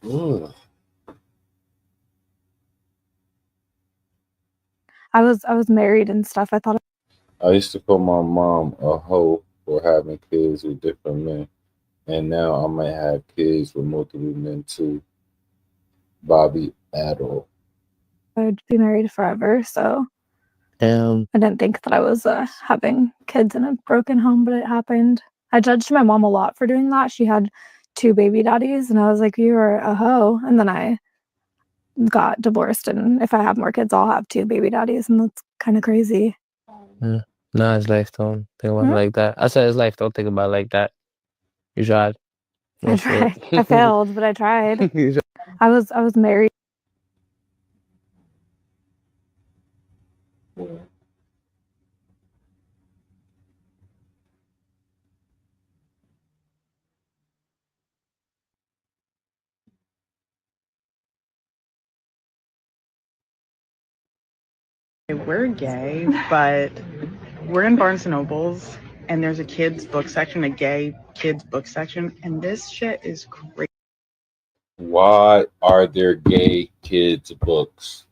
Ugh. I was married and stuff. I used to call my mom a hoe for having kids with different men. And now I might have kids with multiple men too. Bobby Adol. I'd be married forever, so I didn't think that I was having kids in a broken home, but it happened. I judged my mom a lot for doing that. She had 2 baby daddies, and I was like, "You are a hoe." And then I got divorced, and if I have more kids, I'll have 2 baby daddies, and that's kind of crazy. No, it's life. Don't think about it like that. I said it's life. Don't think about it like that. You tried. I tried. I failed, but I tried. I was married. We're gay, but we're in Barnes & Nobles, and there's a kids book section, a gay kids book section, and this shit is crazy. Why are there gay kids books?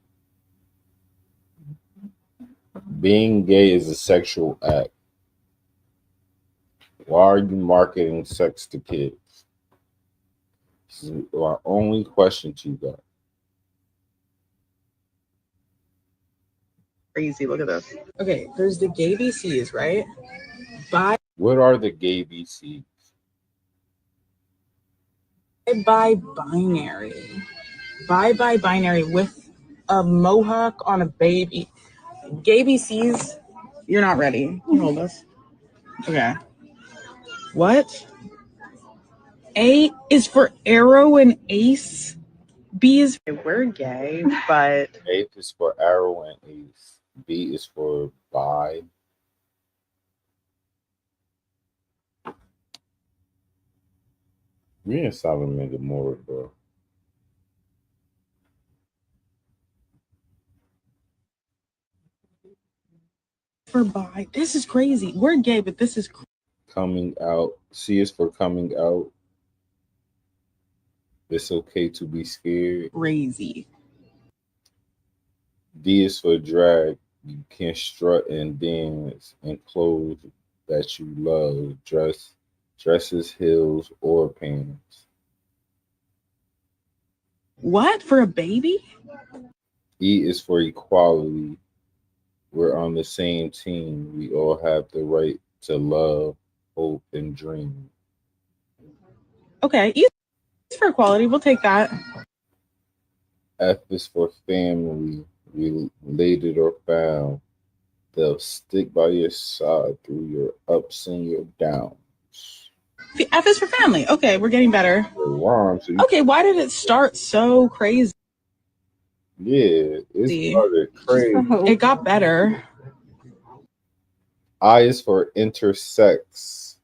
Being gay is a sexual act. Why are you marketing sex to kids? This is my only question to you guys. Crazy, look at this. Okay, there's the gay VCs, right? What are the gay VCs? By binary. By binary with a mohawk on a baby. Gay VCs, you're not ready. You hold this. Okay. What? A is for arrow and ace. B is we're gay, but A is for arrow and ace. B is for bi. Me and Simon made it more, bro. for bi. This is crazy. We're gay, but this is Coming out. C is for coming out. It's okay to be scared. crazy. D is for drag. You can strut and dance in clothes that you love. Dresses, heels, or pants. What? For a baby? E is for equality. We're on the same team. We all have the right to love, hope, and dream. Okay, E is for equality. We'll take that. F is for family, related or found. They'll stick by your side through your ups and your downs. F is for family. Okay, we're getting better. So Okay, why did it start so crazy? Yeah, it started crazy. It got better. I is for intersex.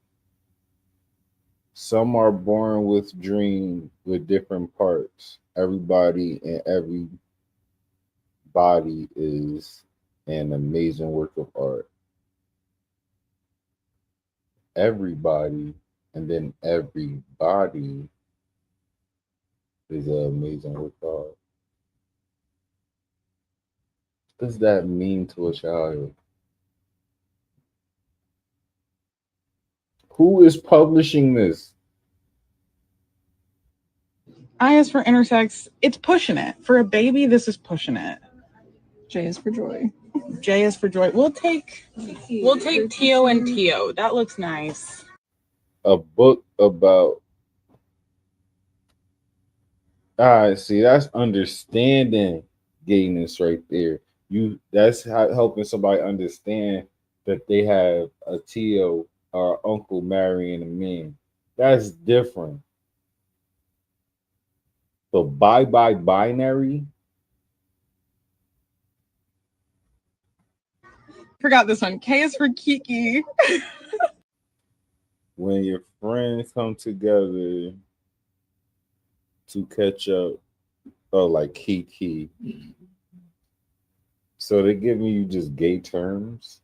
Some are born with dreams with different parts. Everybody and every body is an amazing work of art. Everybody and then everybody is an amazing work of art. What does that mean to a child? Who is publishing this? I is for intersex. It's pushing it. For a baby, this is pushing it. J is for joy. J is for joy. We'll take Tio and Tio. That looks nice. A book about. See, that's understanding gayness right there. That's helping somebody understand that they have a Tio or uncle marrying a man. That's different. So binary. Forgot this one. K is for Kiki. When your friends come together to catch up, like Kiki. So they're giving you just gay terms.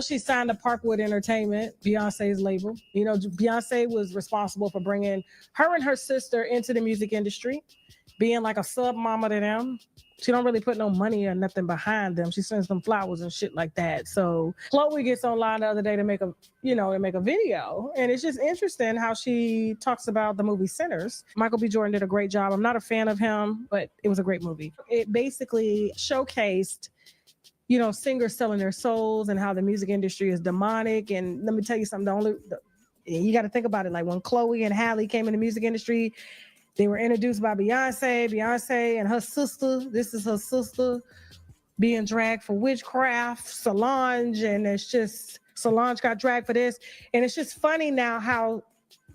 She signed to Parkwood Entertainment, Beyonce's label. You know, Beyonce was responsible for bringing her and her sister into the music industry, being like a sub mama to them. She don't really put no money or nothing behind them. She sends them flowers and shit like that. So Chloe gets online the other day to make a video. And it's just interesting how she talks about the movie Sinners. Michael B. Jordan did a great job. I'm not a fan of him, but it was a great movie. It basically showcased singers selling their souls and how the music industry is demonic. And let me tell you something, you got to think about it. Like when Chloe and Halle came in the music industry, they were introduced by Beyonce and her sister. This is her sister being dragged for witchcraft, Solange. And it's just, Solange got dragged for this. And it's just funny now how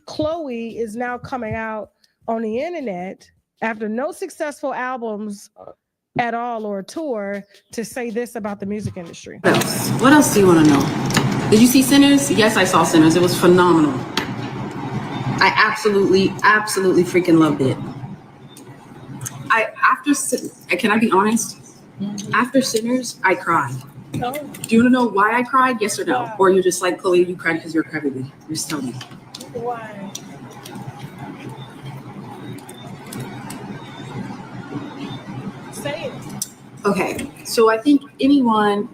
Chloe is now coming out on the internet after no successful albums at all or a tour to say this about the music industry. What else do you want to know? Did you see Sinners? Yes, I saw Sinners. It was phenomenal. I absolutely freaking loved it. Can I be honest? After Sinners, I cried. Oh. Do you want to know why I cried? Yes or no? Wow. Or you're just like, Chloe, you cried because you're a crybaby. Just tell me. Why? Say it. Okay, so I think anyone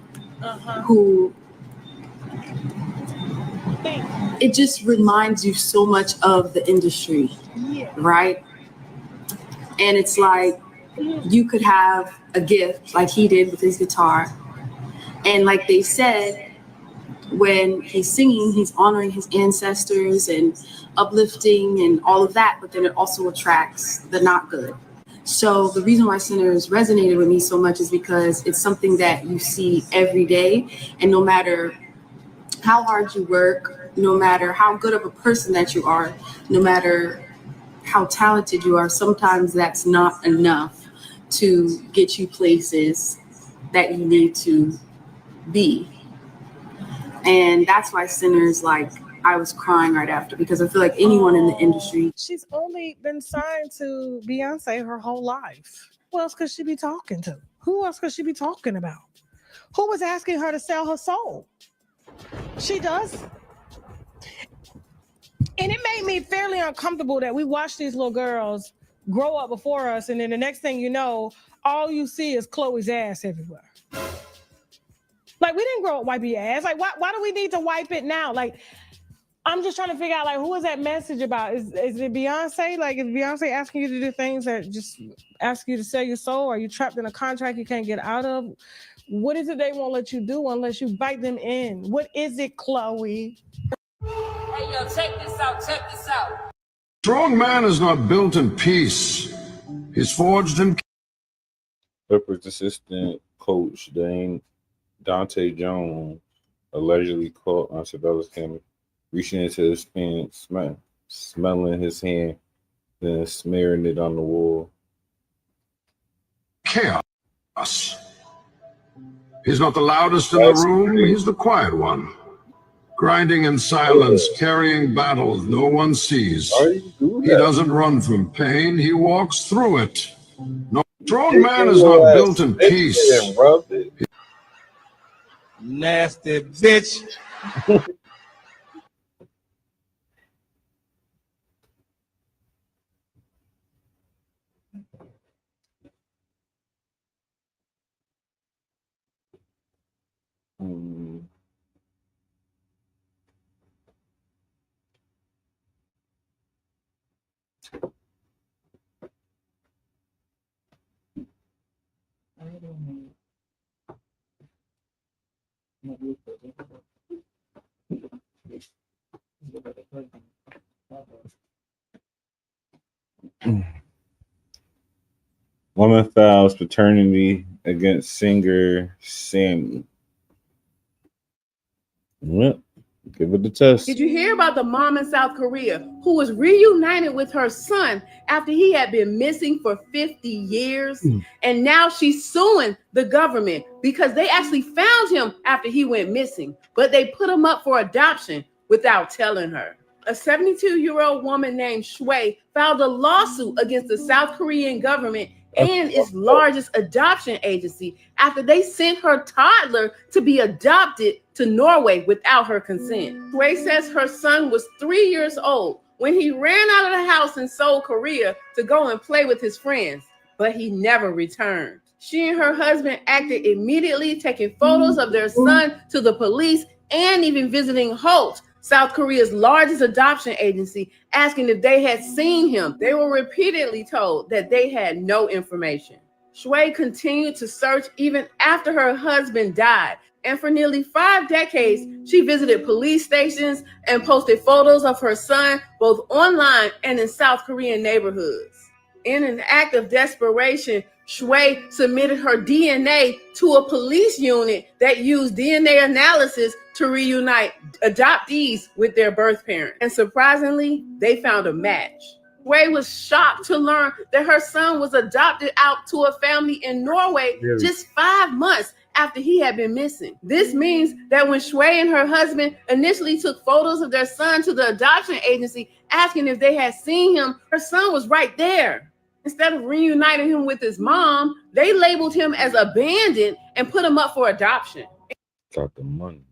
who it just reminds you so much of the industry, right? And it's like you could have a gift like he did with his guitar, and like they said, when he's singing, he's honoring his ancestors and uplifting and all of that, but then it also attracts the not good. So the reason why Sinners resonated with me so much is because it's something that you see every day, and no matter how hard you work, no matter how good of a person that you are, no matter how talented you are, sometimes that's not enough to get you places that you need to be. And that's why Sinners, like, I was crying right after, because I feel like anyone in the industry. She's only been signed to Beyonce her whole life. Who else could she be talking to? Who else could she be talking about? Who was asking her to sell her soul? She does. And it be fairly uncomfortable that we watch these little girls grow up before us, and then the next thing you know, all you see is Chloe's ass everywhere. Like, we didn't grow up wiping your ass. Like, why do we need to wipe it now? Like, I'm just trying to figure out, like, who is that message about? Is it Beyonce? Like, is Beyonce asking you to do things that just ask you to sell your soul? Are you trapped in a contract you can't get out of? What is it they won't let you do unless you bite them in? What is it, Chloe? Hey, yo, check this out. Strong man is not built in peace. He's forged in... Clippers assistant coach Dante Jones allegedly caught on surveillance camera reaching into his pants, smelling his hand, then smearing it on the wall. Chaos. He's not the loudest in the room, he's the quiet one. Grinding in silence, carrying battles no one sees. He doesn't run from pain, he walks through it. No strong man is not built in peace. Nasty bitch. Woman files paternity against singer Sammy. Well, give it a test. Did you hear about the mom in South Korea who was reunited with her son after he had been missing for 50 years? And now she's suing the government because they actually found him after he went missing, but they put him up for adoption without telling her. A 72-year-old woman named Shui filed a lawsuit against the South Korean government and its largest adoption agency after they sent her toddler to be adopted to Norway without her consent. Shui says her son was 3 years old when he ran out of the house in Seoul, Korea to go and play with his friends, but he never returned. She and her husband acted immediately, taking photos of their son to the police and even visiting Holt, South Korea's largest adoption agency, asking if they had seen him. They were repeatedly told that they had no information. Shui continued to search even after her husband died. And for nearly 5 decades, she visited police stations and posted photos of her son both online and in South Korean neighborhoods. In an act of desperation, Shui submitted her DNA to a police unit that used DNA analysis to reunite adoptees with their birth parents. And surprisingly, they found a match. Shui was shocked to learn that her son was adopted out to a family in Norway just 5 months after he had been missing. This means that when Shui and her husband initially took photos of their son to the adoption agency, asking if they had seen him, her son was right there. Instead of reuniting him with his mom, they labeled him as abandoned and put him up for adoption. Got the money.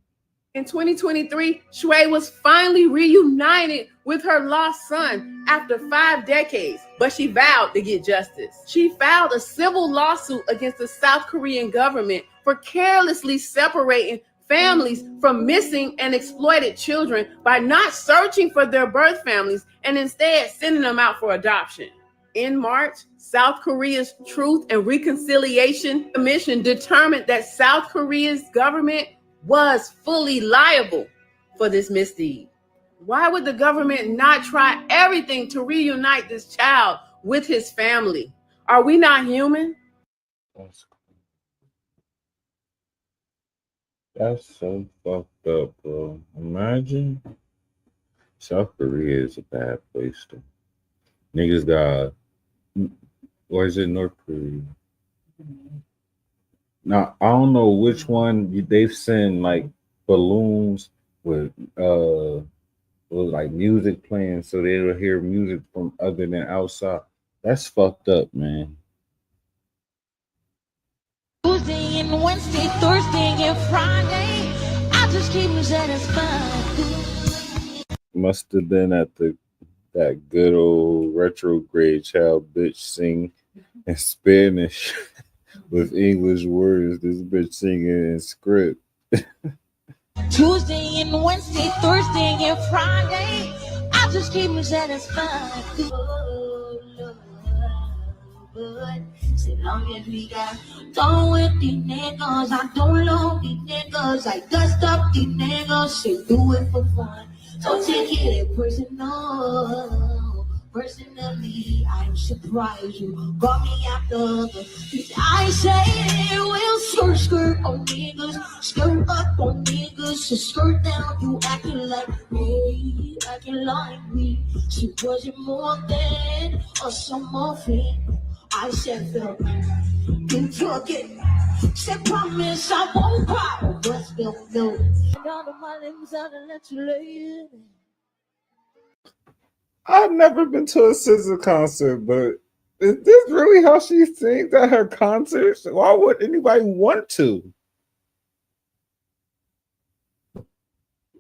In 2023, Shui was finally reunited with her lost son after 5 decades, but she vowed to get justice. She filed a civil lawsuit against the South Korean government for carelessly separating families from missing and exploited children by not searching for their birth families and instead sending them out for adoption. In March, South Korea's Truth and Reconciliation Commission determined that South Korea's government was fully liable for this misdeed. Why would the government not try everything to reunite this child with his family? Are we not human? That's so fucked up, bro. Imagine South Korea is a bad place to. Niggas got, or is it North Korea? Now I don't know which one they've sent like balloons with like music playing so they'll hear music from other than outside. That's fucked up, man. Tuesday and Wednesday, Thursday and Friday, I just keep them satisfied. Must have been at the That good old retrograde child bitch sing in Spanish with English words. This bitch singing in script. Tuesday and Wednesday, Thursday and Friday. I just keep me satisfied. But so long as we got done with the niggas, I don't love the niggas. I dust up the niggas, shit, do it for fun. Don't take it personal. Personally, I'm surprised you got me after the I say we'll skirt on niggas, skirt up on niggas, so skirt down. You acting like me, acting like me. She wasn't more than a summer fling. I said, Phil, you took it. Said, promise I won't cry, but still no. Down to my limbs out and let you lay it. I've never been to a SZA concert, but is this really how she sings at her concerts? Why would anybody want to?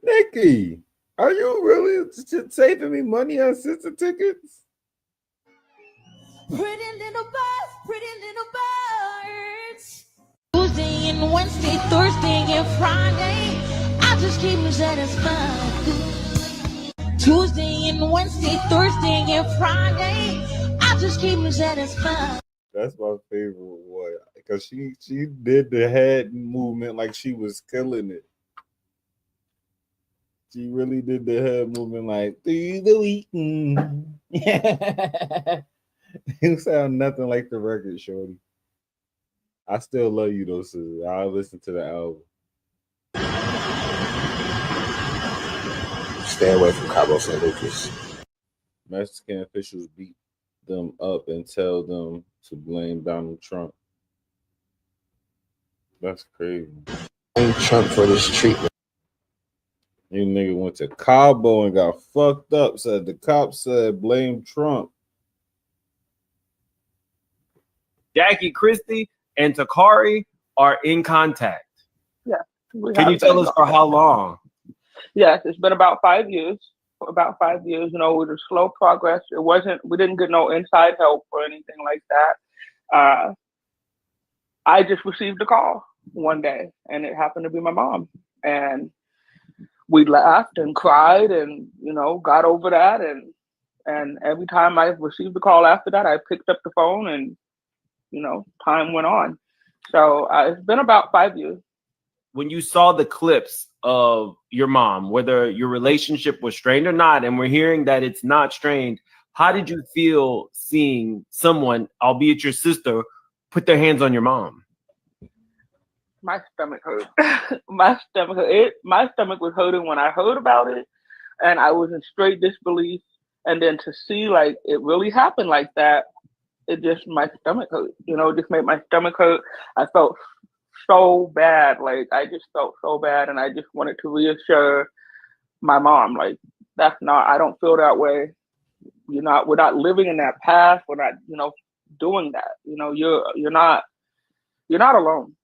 Nikki, are you really saving me money on SZA tickets? Pretty little birds, pretty little birds. Tuesday and Wednesday, Thursday and Friday. I just keep me satisfied. Tuesday and Wednesday, Thursday and Friday. I just keep me satisfied. That's my favorite one because she did the head movement like she was killing it. She really did the head movement like through the weekend. You sound nothing like the record, shorty. I still love you though, SZA. I'll listen to the album. Stay away from Cabo San Lucas. Mexican officials beat them up and tell them to blame Donald Trump. That's crazy. Blame Trump for this treatment. You nigga went to Cabo and got fucked up. Said the cops said blame Trump. Jackie Christie and Takari are in contact. Yeah. Can you tell us for how long? Yes, it's been about 5 years. About 5 years, it was slow progress. We didn't get no inside help or anything like that. I just received a call one day and it happened to be my mom. And we laughed and cried and, got over that. And every time I received a call after that, I picked up the phone and, time went on. So it's been about 5 years. When you saw the clips of your mom, whether your relationship was strained or not, and we're hearing that it's not strained, how did you feel seeing someone, albeit your sister, put their hands on your mom? My stomach hurt. My stomach was hurting when I heard about it, and I was in straight disbelief. And then to see like it really happened like that, my stomach hurt. It just made my stomach hurt. I felt so bad. Like I just felt so bad, and I just wanted to reassure my mom, like I don't feel that way. We're not living in that past. We're not, doing that. You're not alone.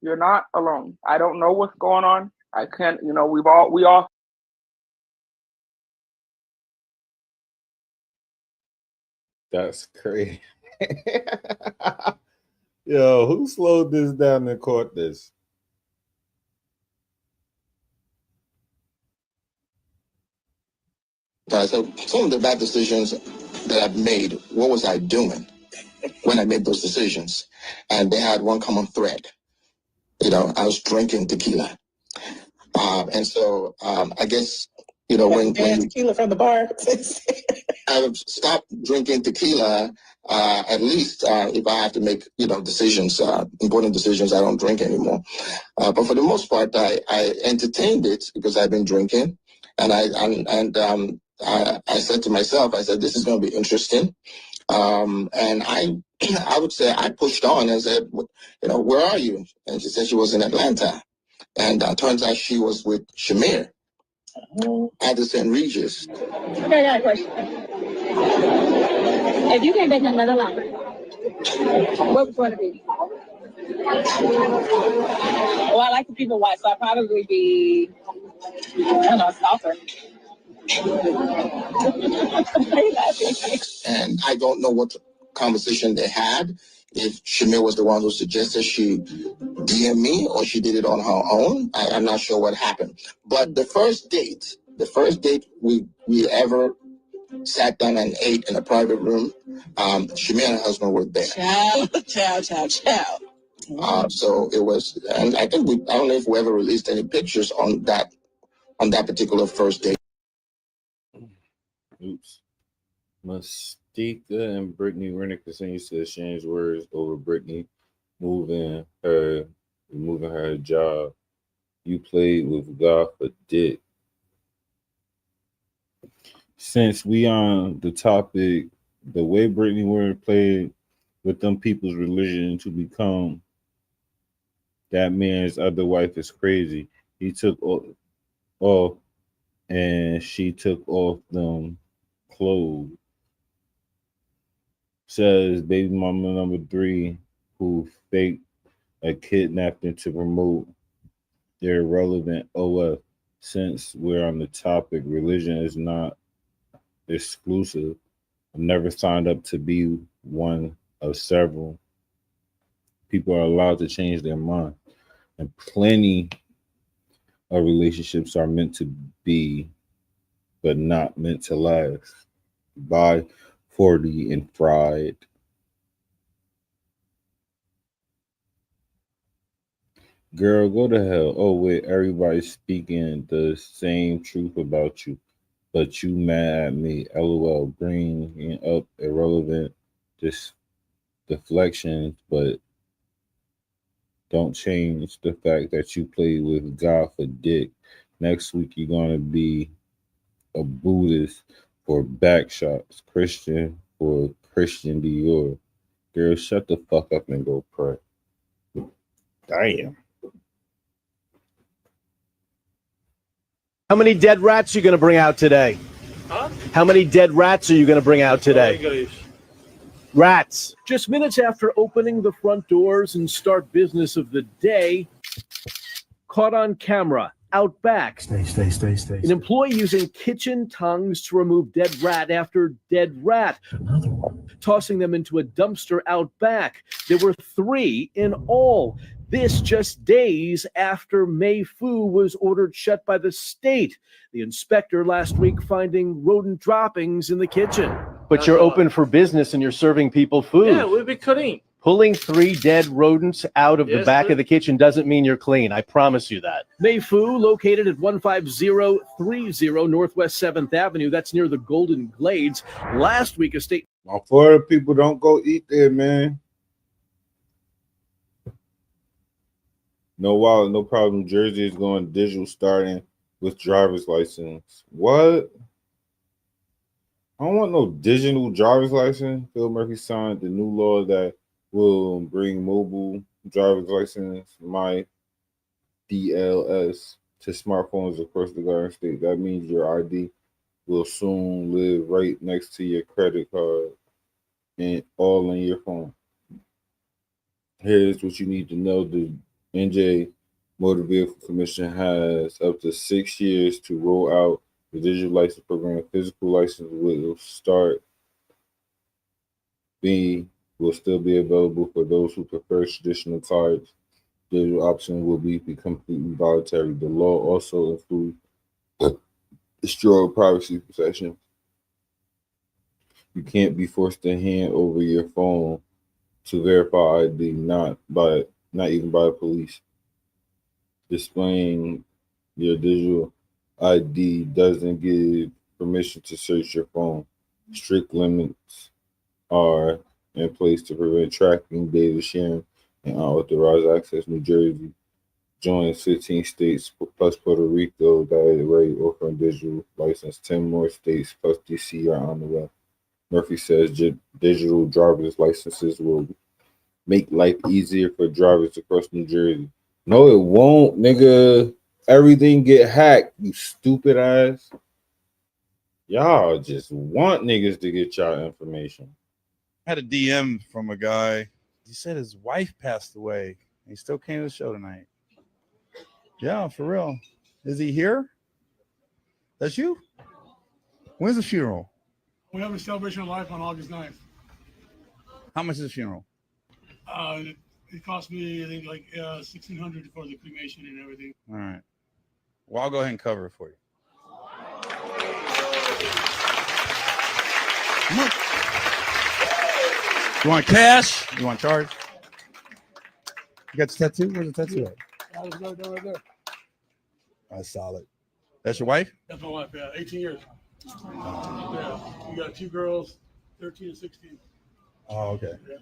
You're not alone. I don't know what's going on. I can't, we all. That's crazy. Yo, who slowed this down and caught this? So some of the bad decisions that I've made, what was I doing when I made those decisions? And they had one common thread. I was drinking tequila. And so I guess, when tequila from the bar. I've stopped drinking tequila. At least if I have to make, decisions, important decisions, I don't drink anymore. But for the most part, I entertained it because I've been drinking, and I said to myself, I said, this is going to be interesting. And I would say I pushed on and said, where are you? And she said she was in Atlanta, and turns out she was with Shamir at the St. Regis. Okay, I got a question. If you came back another life, what would you want to be? Well, I like to people watch, so I'd probably be, I don't know, a stalker. And I don't know what conversation they had. If Shamir was the one who suggested she DM me or she did it on her own, I'm not sure what happened. But the first date we ever sat down and ate in a private room, Shamir and her husband were there. Ciao. So it was, and I think I don't know if we ever released any pictures on that particular first date. Oops. Mystica and Brittany Renner continues to exchange words over Brittany removing her job. You played with God for dick. Since we on the topic, the way Brittany Renner played with them people's religion to become that man's other wife is crazy. He took off and she took off them clothes. Says baby mama number 3 who faked a kidnapping to promote their irrelevant OF. Since we're on the topic, religion is not exclusive. I've never signed up to be one of several. People are allowed to change their mind. And plenty of relationships are meant to be, but not meant to last. By 40 and fried. Girl, go to hell. Oh, wait, everybody's speaking the same truth about you, but you mad at me. LOL, bringing up irrelevant deflections, but don't change the fact that you played with God for dick. Next week, you're going to be a Buddhist for back shots, Christian for Christian Dior. Girl, shut the fuck up and go pray. Damn. How many dead rats are you going to bring out today? Huh? How many dead rats are you going to bring out today? Rats. Just minutes after opening the front doors and start business of the day, caught on camera, out back. Stay. An employee using kitchen tongs to remove dead rat after dead rat, tossing them into a dumpster out back. There were 3 in all. This just days after Mei Fu was ordered shut by the state. The inspector last week finding rodent droppings in the kitchen. But you're open for business and you're serving people food. Yeah, we'll be clean. Pulling 3 dead rodents out of the back of the kitchen doesn't mean you're clean. I promise you that. Mei Fu, located at 15030 Northwest 7th Avenue. That's near the Golden Glades. Last week, a state... My Florida people don't go eat there, man. No wallet, no problem. Jersey is going digital starting with driver's license. What? I don't want no digital driver's license. Phil Murphy signed the new law that will bring mobile driver's license, my DLS, to smartphones across the Garden State. That means your ID will soon live right next to your credit card and all in your phone. Here's what you need to know. The NJ Motor Vehicle Commission has up to 6 years to roll out the digital license program. Physical license will still be available for those who prefer traditional cards. Digital option will be completely voluntary. The law also includes destroy privacy protection. You can't be forced to hand over your phone to verify ID, not even by the police. Displaying your digital ID doesn't give permission to search your phone. Strict limits are in place to prevent tracking, data sharing, and unauthorized access. New Jersey joins 15 states plus Puerto Rico that are already offering digital license. 10 more states plus DC are on the way. Murphy says digital driver's licenses will make life easier for drivers across New Jersey. No, it won't, nigga. Everything get hacked, you stupid ass. Y'all just want niggas to get y'all information. I had a DM from a guy. He said his wife passed away. He still came to the show tonight. Yeah, for real. Is he here? That's you? When's the funeral? We have a celebration of life on August 9th. How much is the funeral? It cost me, I think, like $1,600 for the cremation and everything. All right. Well, I'll go ahead and cover it for you. Come on. You want cash? You want charge? You got the tattoo? Where's the tattoo at? I was right there. That's solid. That's your wife? That's my wife, yeah. 18 years. Yeah. We got 2 girls, 13 and 16. Oh, okay. Yeah.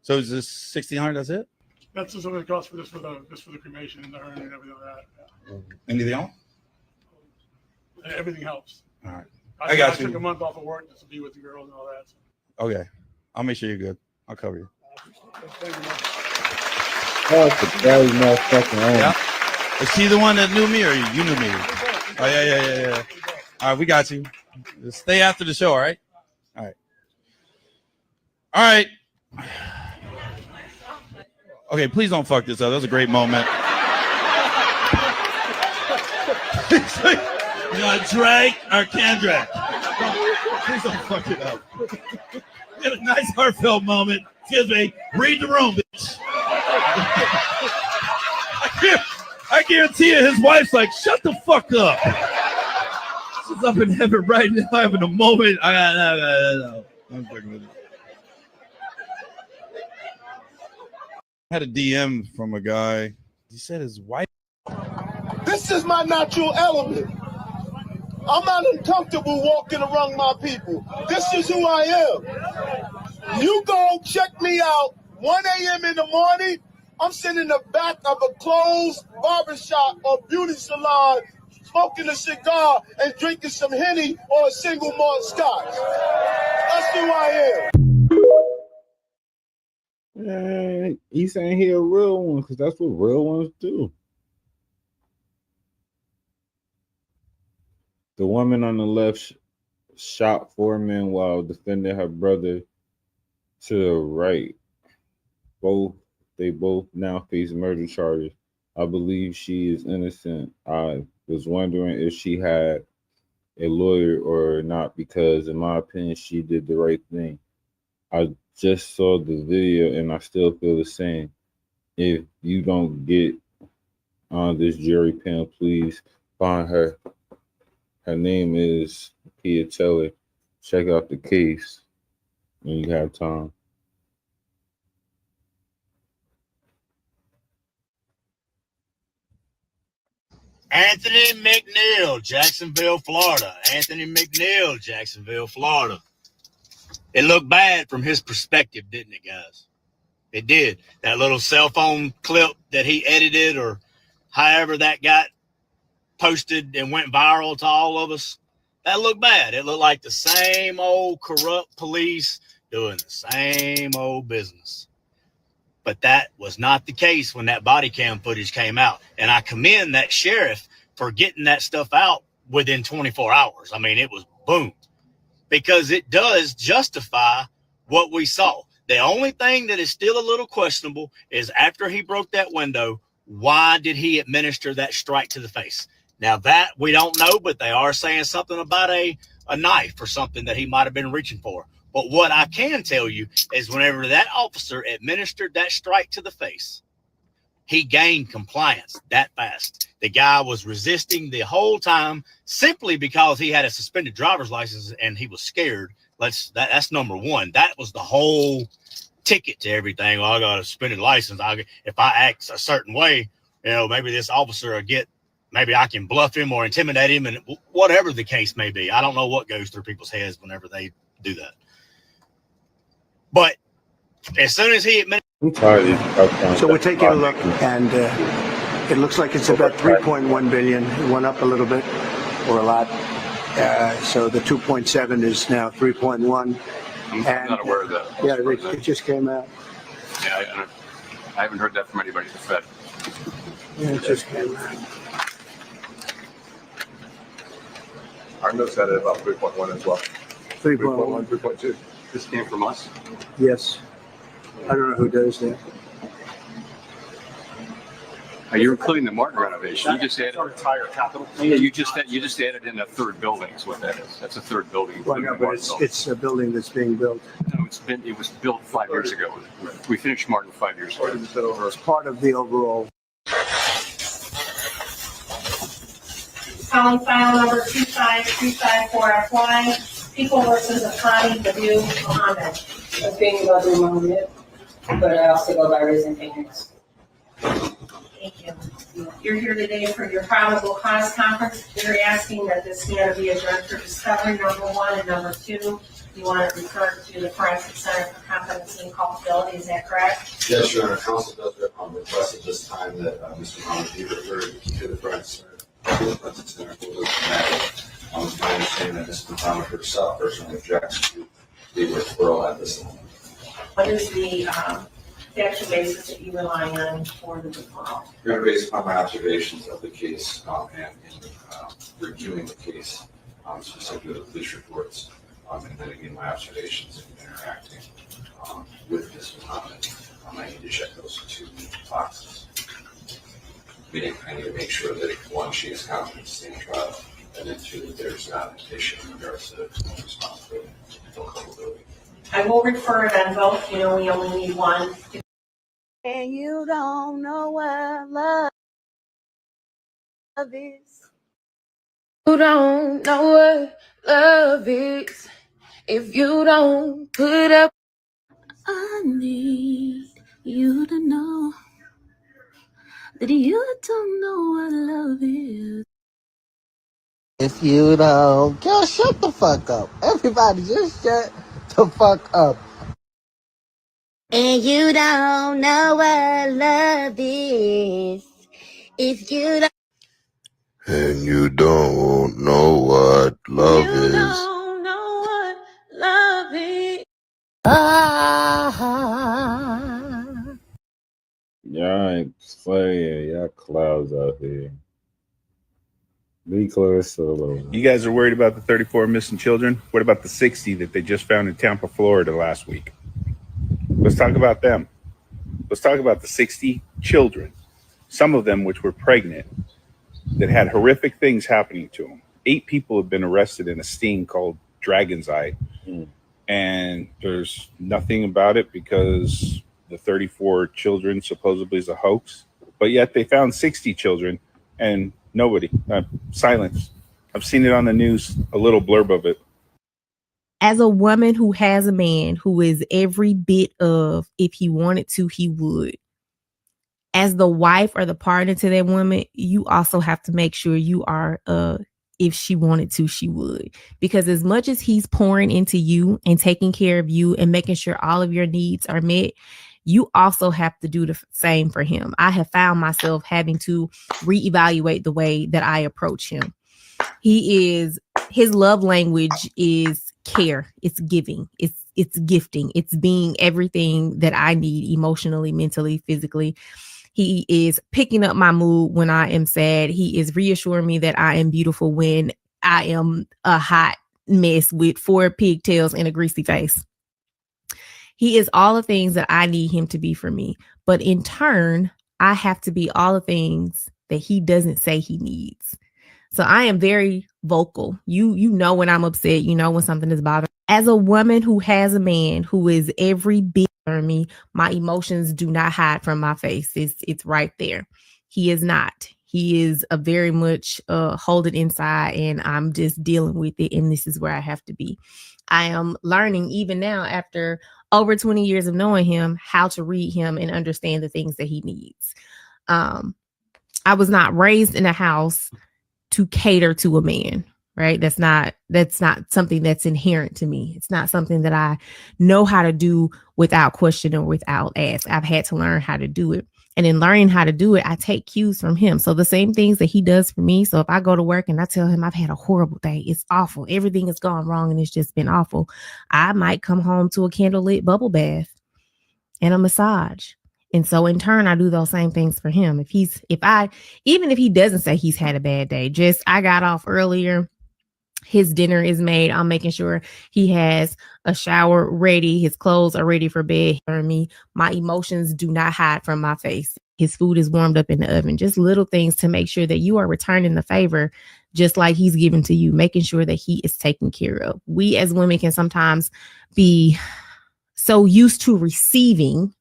So is this $1,600? That's it? That's just what it costs for this for the cremation and the urn and everything like that. Yeah. Anything else? Everything helps. All right. I got you. took a month off of work just to be with the girls and all that. So. Okay. I'll make sure you're good. I'll cover you. Thank you, man. Oh, it's a very motherfucking Yeah. Is she the one that knew me or you knew me? Oh, yeah. All right, we got you. Just stay after the show, all right? All right. All right. Okay, please don't fuck this up. That was a great moment. You know, drag or can drag. Please don't fuck it up. We had a nice heartfelt moment. Excuse me. Read the room, bitch. I guarantee you his wife's like, shut the fuck up. She's up in heaven right now having a moment. No. I'm fucking with it. I had a DM from a guy. He said his wife. This is my natural element. I'm not uncomfortable walking around my people. This is who I am. You go check me out 1 a.m. in the morning. I'm sitting in the back of a closed barbershop or beauty salon, smoking a cigar and drinking some Henny or a single malt scotch. That's who I am. Yeah, he's saying he a real one because that's what real ones do. The woman on the left shot 4 men while defending her brother to the right. They both now face murder charges. I believe she is innocent. I was wondering if she had a lawyer or not because, in my opinion, she did the right thing. I just saw the video and I still feel the same. If you don't get on this jury panel, please find her. Her name is Pia Teller. Check out the case when you have time. Anthony McNeil, Jacksonville, Florida. Anthony McNeil, Jacksonville, Florida. It looked bad from his perspective, didn't it, guys? It did. That little cell phone clip that he edited or however that got posted and went viral to all of us, that looked bad. It looked like the same old corrupt police doing the same old business. But that was not the case when that body cam footage came out. And I commend that sheriff for getting that stuff out within 24 hours. I mean, it was boom. Because it does justify what we saw. The only thing that is still a little questionable is after he broke that window, why did he administer that strike to the face? Now that we don't know, but they are saying something about a knife or something that he might have been reaching for. But what I can tell you is whenever that officer administered that strike to the face, he gained compliance that fast. The guy was resisting the whole time simply because he had a suspended driver's license and he was scared. That's number one. That was the whole ticket to everything. Well, I got a suspended license. If I act a certain way, maybe this officer will maybe I can bluff him or intimidate him, and whatever the case may be. I don't know what goes through people's heads whenever they do that. But as soon as he admitted, so we're taking a look, and it looks like it's about 3.1 billion. It went up a little bit, or a lot. So the 2.7 is now 3.1. I'm not aware of that. Yeah, it just came out. Yeah, I haven't heard that from anybody at the Fed. Yeah, it just came out. Our notes had it about 3.1 as well. 3.1, 3.2. This came from us. Yes. I don't know who does that. You're including the Martin renovation. You just added entire capital. Yeah, you just added in a third building. Is what that is. That's a third building. Well, no, but it's a building that's being built. No, it was built 5 years ago. We finished Martin 5 years ago. It's part of the overall. Calling file number 25354FY, People versus Akani Badu Mohammed. I'm thinking about doing Mohammed, but I also go by raising fingers. Thank you. You're here today for your probable cause conference. You're asking that this matter be adjourned for discovery, number one, and number two, you want it referred to the Forensic Center for Competency and Culpability. Is that correct? Yes, Your Honor. Counsel does request at this time that Mr. Muhammad be referred to the Forensic Center for this matter. It's my understanding that Mr. Muhammad herself personally objects to the referral at this time. What is the factual basis that you're relying on for the deferral? Your Honor, based upon my observations of the case and in reviewing the case, specifically the police reports, and then again my observations and interacting with Mr. Muhammad, I need to check those two boxes. Meaning, I need to make sure that one, she is competent to stand trial, and then two, that there's not an issue in regards to responsibility or culpability. I will refer it on both. You know, we only need one. And you don't know what love is. You don't know what love is if you don't put up. I need you to know that you don't know what love is. If you don't, girl, shut the fuck up. Everybody just shut the fuck up. And you don't know what love is if you don't. And you don't know what love You is. don't know what love is. Y'all ain't playing. Y'all clouds out here. Be close solo. You guys are worried about the 34 missing children? What about the 60 that they just found in Tampa, Florida last week? Let's talk about them. Let's talk about the 60 children, some of them which were pregnant, that had horrific things happening to them. 8 people have been arrested in a sting called Dragon's Eye. And there's nothing about it because the 34 children supposedly is a hoax. But yet they found 60 children and nobody, silence. I've seen it on the news, a little blurb of it. As a woman who has a man who is every bit of, if he wanted to, he would. As the wife or the partner to that woman, you also have to make sure you are, if she wanted to, she would. Because as much as he's pouring into you and taking care of you and making sure all of your needs are met, you also have to do the same for him. I have found myself having to reevaluate the way that I approach him. His love language is care. It's giving. It's gifting. It's being everything that I need emotionally, mentally, physically. He is picking up my mood when I am sad. He is reassuring me that I am beautiful when I am a hot mess with 4 pigtails and a greasy face. He is all the things that I need him to be for me. But in turn, I have to be all the things that he doesn't say he needs. So I am very vocal. You know when I'm upset, you know when something is bothering. As a woman who has a man who is every bit for me, my emotions do not hide from my face. It's right there. He is not. He is a very much hold it inside, and I'm just dealing with it. And this is where I have to be. I am learning even now after over 20 years of knowing him, how to read him and understand the things that he needs. I was not raised in a house to cater to a man, right? That's not something that's inherent to me. It's not something that I know how to do without question or without ask. I've had to learn how to do it. And in learning how to do it, I take cues from him. So the same things that he does for me. So if I go to work and I tell him I've had a horrible day, it's awful, everything has gone wrong and it's just been awful, I might come home to a candlelit bubble bath and a massage. And so in turn, I do those same things for him. Even if he doesn't say he's had a bad day, just I got off earlier, his dinner is made, I'm making sure he has a shower ready, his clothes are ready for bed for me. My emotions do not hide from my face. His food is warmed up in the oven. Just little things to make sure that you are returning the favor just like he's given to you, making sure that he is taken care of. We as women can sometimes be so used to receiving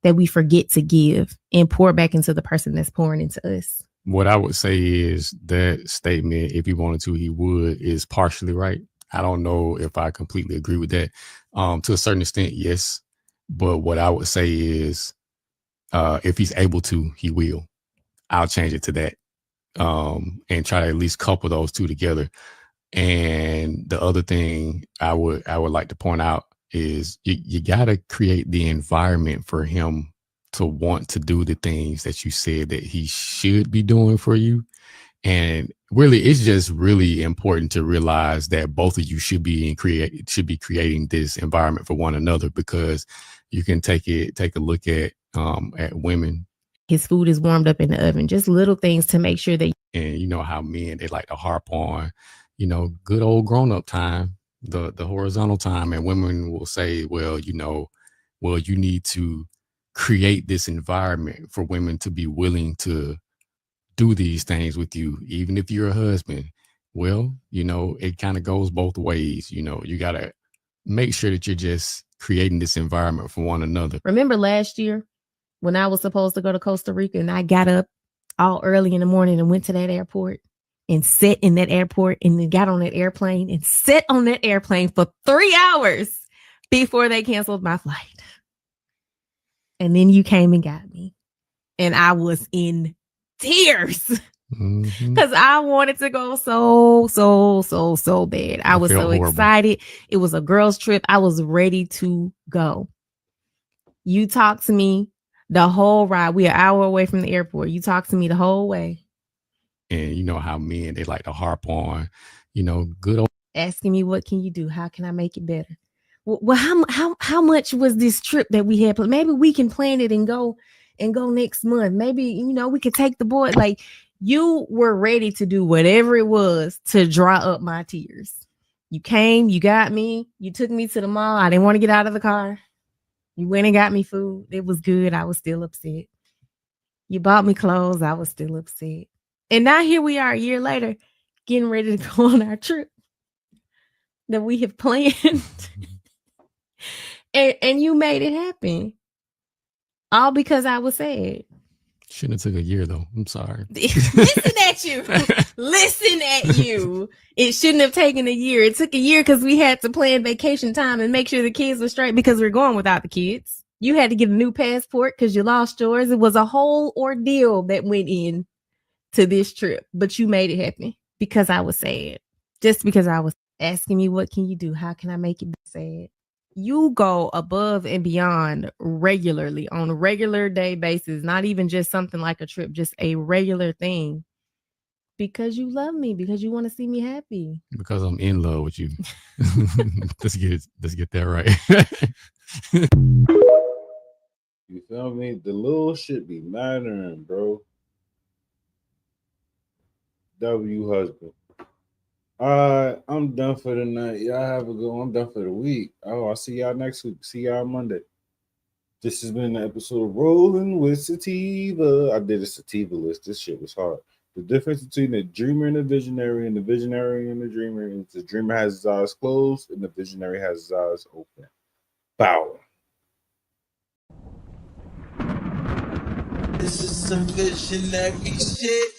that we forget to give and pour back into the person that's pouring into us. What I would say is that statement, if he wanted to, he would, is partially right. I don't know if I completely agree with that. To a certain extent, yes. But what I would say is, if he's able to, he will. I'll change it to that, and try to at least couple those two together. And the other thing I would like to point out is you got to create the environment for him to want to do the things that you said that he should be doing for you. And really, it's just really important to realize that both of you should be creating this environment for one another, because you can take a look at women. His food is warmed up in the oven. Just little things to make sure that. And you know how men, they like to harp on, good old grown up time, the horizontal time, and women will say, well, you need to create this environment for women to be willing to do these things with you, even if you're a husband. Well, it kind of goes both ways. You got to make sure that you're just creating this environment for one another. Remember last year when I was supposed to go to Costa Rica and I got up all early in the morning and went to that airport and sat in that airport and then got on that airplane and sat on that airplane for 3 hours before they canceled my flight. And then you came and got me. And I was in tears because I wanted to go so bad. I was so horrible. Excited. It was a girls' trip. I was ready to go. You talked to me the whole ride. We're an hour away from the airport. You talked to me the whole way. And you know how men, they like to harp on, good old. Asking me, what can you do? How can I make it better? Well, how much was this trip that we had? Maybe we can plan it and go next month. Maybe, we could take the boy. Like, you were ready to do whatever it was to dry up my tears. You came, you got me, you took me to the mall. I didn't want to get out of the car. You went and got me food. It was good. I was still upset. You bought me clothes. I was still upset. And now here we are a year later, getting ready to go on our trip that we have planned. and you made it happen. All because I was sad. Shouldn't have took a year, though. I'm sorry. Listen at you. Listen at you. It shouldn't have taken a year. It took a year because we had to plan vacation time and make sure the kids were straight because we're going without the kids. You had to get a new passport because you lost yours. It was a whole ordeal that went in to this trip. But you made it happen because I was sad. Just because I was asking me, what can you do? How can I make it sad? You go above and beyond regularly on a regular day basis, not even just something like a trip, just a regular thing, because you love me, because you want to see me happy. Because I'm in love with you. Let's get that right. You feel me? The little shit be mattering, bro. W husband. All right, I'm done for the night. Y'all have a good one. I'm done for the week. Oh, I'll see y'all next week. See y'all Monday. This has been the episode of Rolling with Sativa. I did a Sativa list. This shit was hard. The difference between the dreamer and the visionary and the dreamer is the dreamer has his eyes closed and the visionary has his eyes open. Bow. This is some visionary shit.